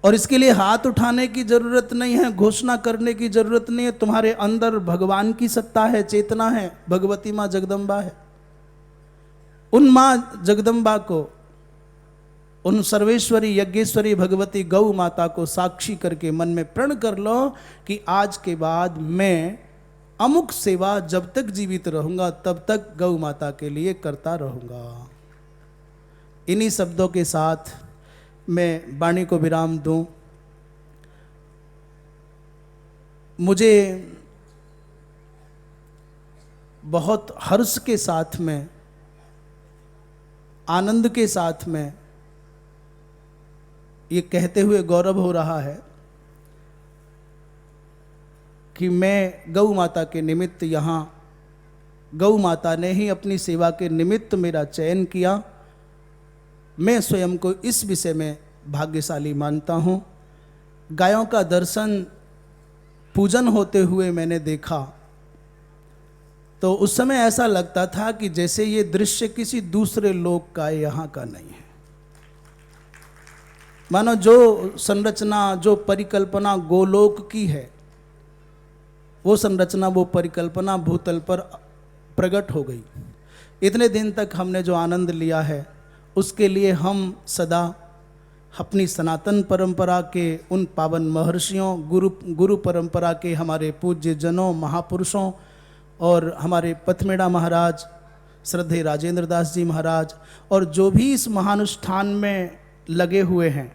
और इसके लिए हाथ उठाने की जरूरत नहीं है, घोषणा करने की जरूरत नहीं है। तुम्हारे अंदर भगवान की सत्ता है, चेतना है, भगवती माँ जगदम्बा है। उन माँ जगदम्बा को, उन सर्वेश्वरी यज्ञेश्वरी भगवती गौ माता को साक्षी करके मन में प्रण कर लो कि आज के बाद मैं अमुक सेवा जब तक जीवित रहूंगा तब तक गौ माता के लिए करता रहूंगा। इन्हीं शब्दों के साथ मैं वाणी को विराम दूं। मुझे बहुत हर्ष के साथ में, आनंद के साथ में ये कहते हुए गौरव हो रहा है कि मैं गौ माता के निमित्त यहाँ, गौ माता ने ही अपनी सेवा के निमित्त मेरा चयन किया। मैं स्वयं को इस विषय में भाग्यशाली मानता हूँ। गायों का दर्शन, पूजन होते हुए मैंने देखा तो उस समय ऐसा लगता था कि जैसे ये दृश्य किसी दूसरे लोक का, यहाँ का नहीं है। मानो जो संरचना, जो परिकल्पना गोलोक की है, वो संरचना, वो परिकल्पना भूतल पर प्रकट हो गई। इतने दिन तक हमने जो आनंद लिया है उसके लिए हम सदा अपनी सनातन परंपरा के उन पावन महर्षियों, गुरु परंपरा के हमारे पूज्य जनों, महापुरुषों और हमारे पथमेड़ा महाराज, श्रद्धेय राजेंद्र दास जी महाराज और जो भी इस महानुष्ठान में लगे हुए हैं,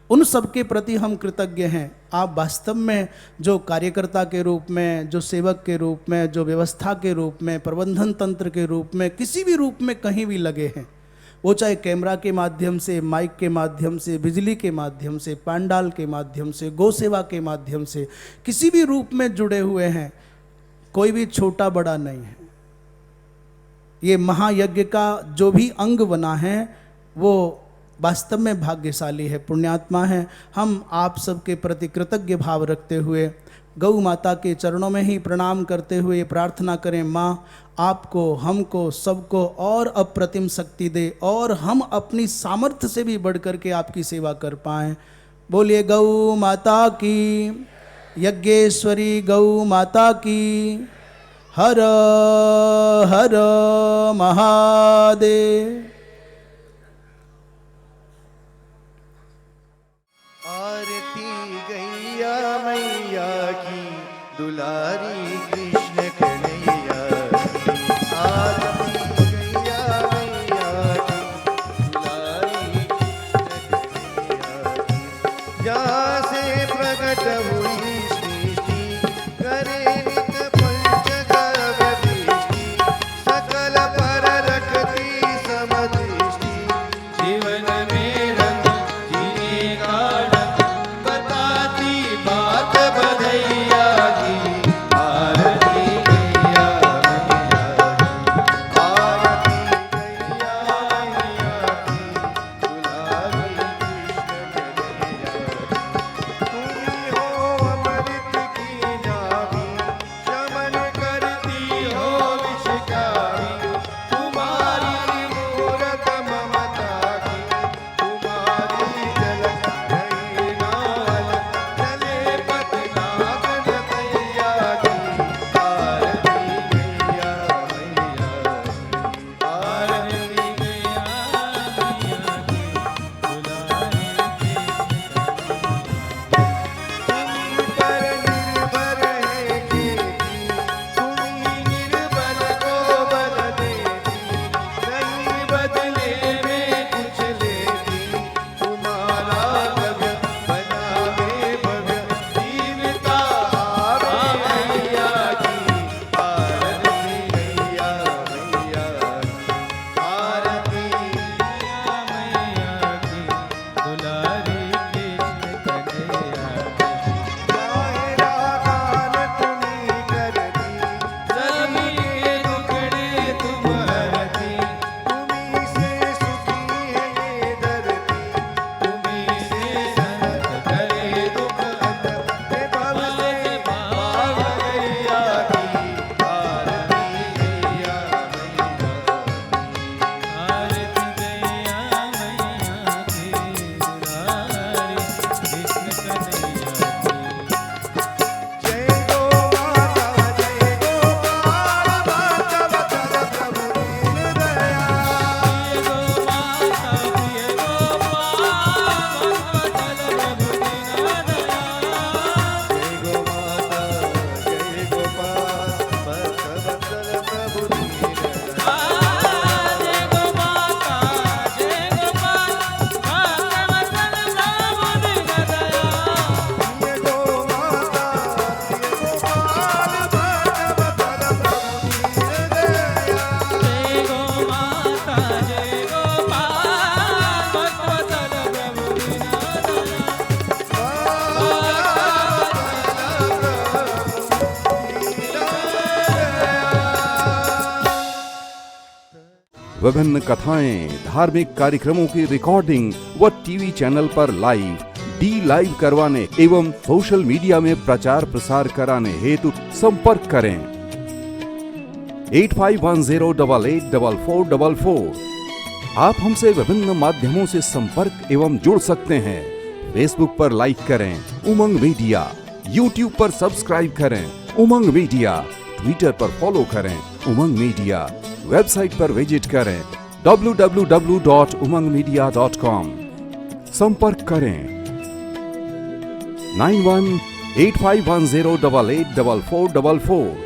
उन सब के प्रति हम कृतज्ञ हैं। आप वास्तव में जो कार्यकर्ता के रूप में, जो सेवक के रूप में, जो व्यवस्था के रूप में, प्रबंधन तंत्र के रूप में, किसी भी रूप में कहीं भी लगे हैं, वो चाहे कैमरा के माध्यम से, माइक के माध्यम से, बिजली के माध्यम से, पंडाल के माध्यम से, गौ सेवा के माध्यम से, किसी भी रूप में जुड़े हुए हैं, कोई भी छोटा बड़ा नहीं है। ये महायज्ञ का जो भी अंग बना है वो वास्तव में भाग्यशाली है, पुण्यात्मा है। हम आप सबके प्रति कृतज्ञ भाव रखते हुए गौ माता के चरणों में ही प्रणाम करते हुए प्रार्थना करें, माँ आपको, हमको, सबको और अप्रतिम शक्ति दे और हम अपनी सामर्थ्य से भी बढ़ कर के आपकी सेवा कर पाएँ। बोलिए गौ माता की, यज्ञेश्वरी गौ माता की, हर हर महादेव। आरती गैया मैया की, दुलारी कृष्ण कन्हैया की। आरती गैया मैया की, दुलारी कृष्ण कन्हैया की। जहाँ से प्रकट हुई सृष्टि, करे नित पंच गर्भ दृष्टि, सकल पर रखती समझ विभिन्न कथाएं, धार्मिक कार्यक्रमों की रिकॉर्डिंग व टीवी चैनल पर लाइव, डी-लाइव करवाने एवं सोशल मीडिया में प्रचार प्रसार कराने हेतु संपर्क करें 8510884444। आप हमसे विभिन्न माध्यमों से संपर्क एवं जुड़ सकते हैं। फेसबुक पर लाइक करें उमंग मीडिया, यूट्यूब पर सब्सक्राइब करें उमंग मीडिया, ट्विटर पर फॉलो करें उमंग मीडिया, वेबसाइट पर विजिट करें www.umangmedia.com। संपर्क करें 918510884444।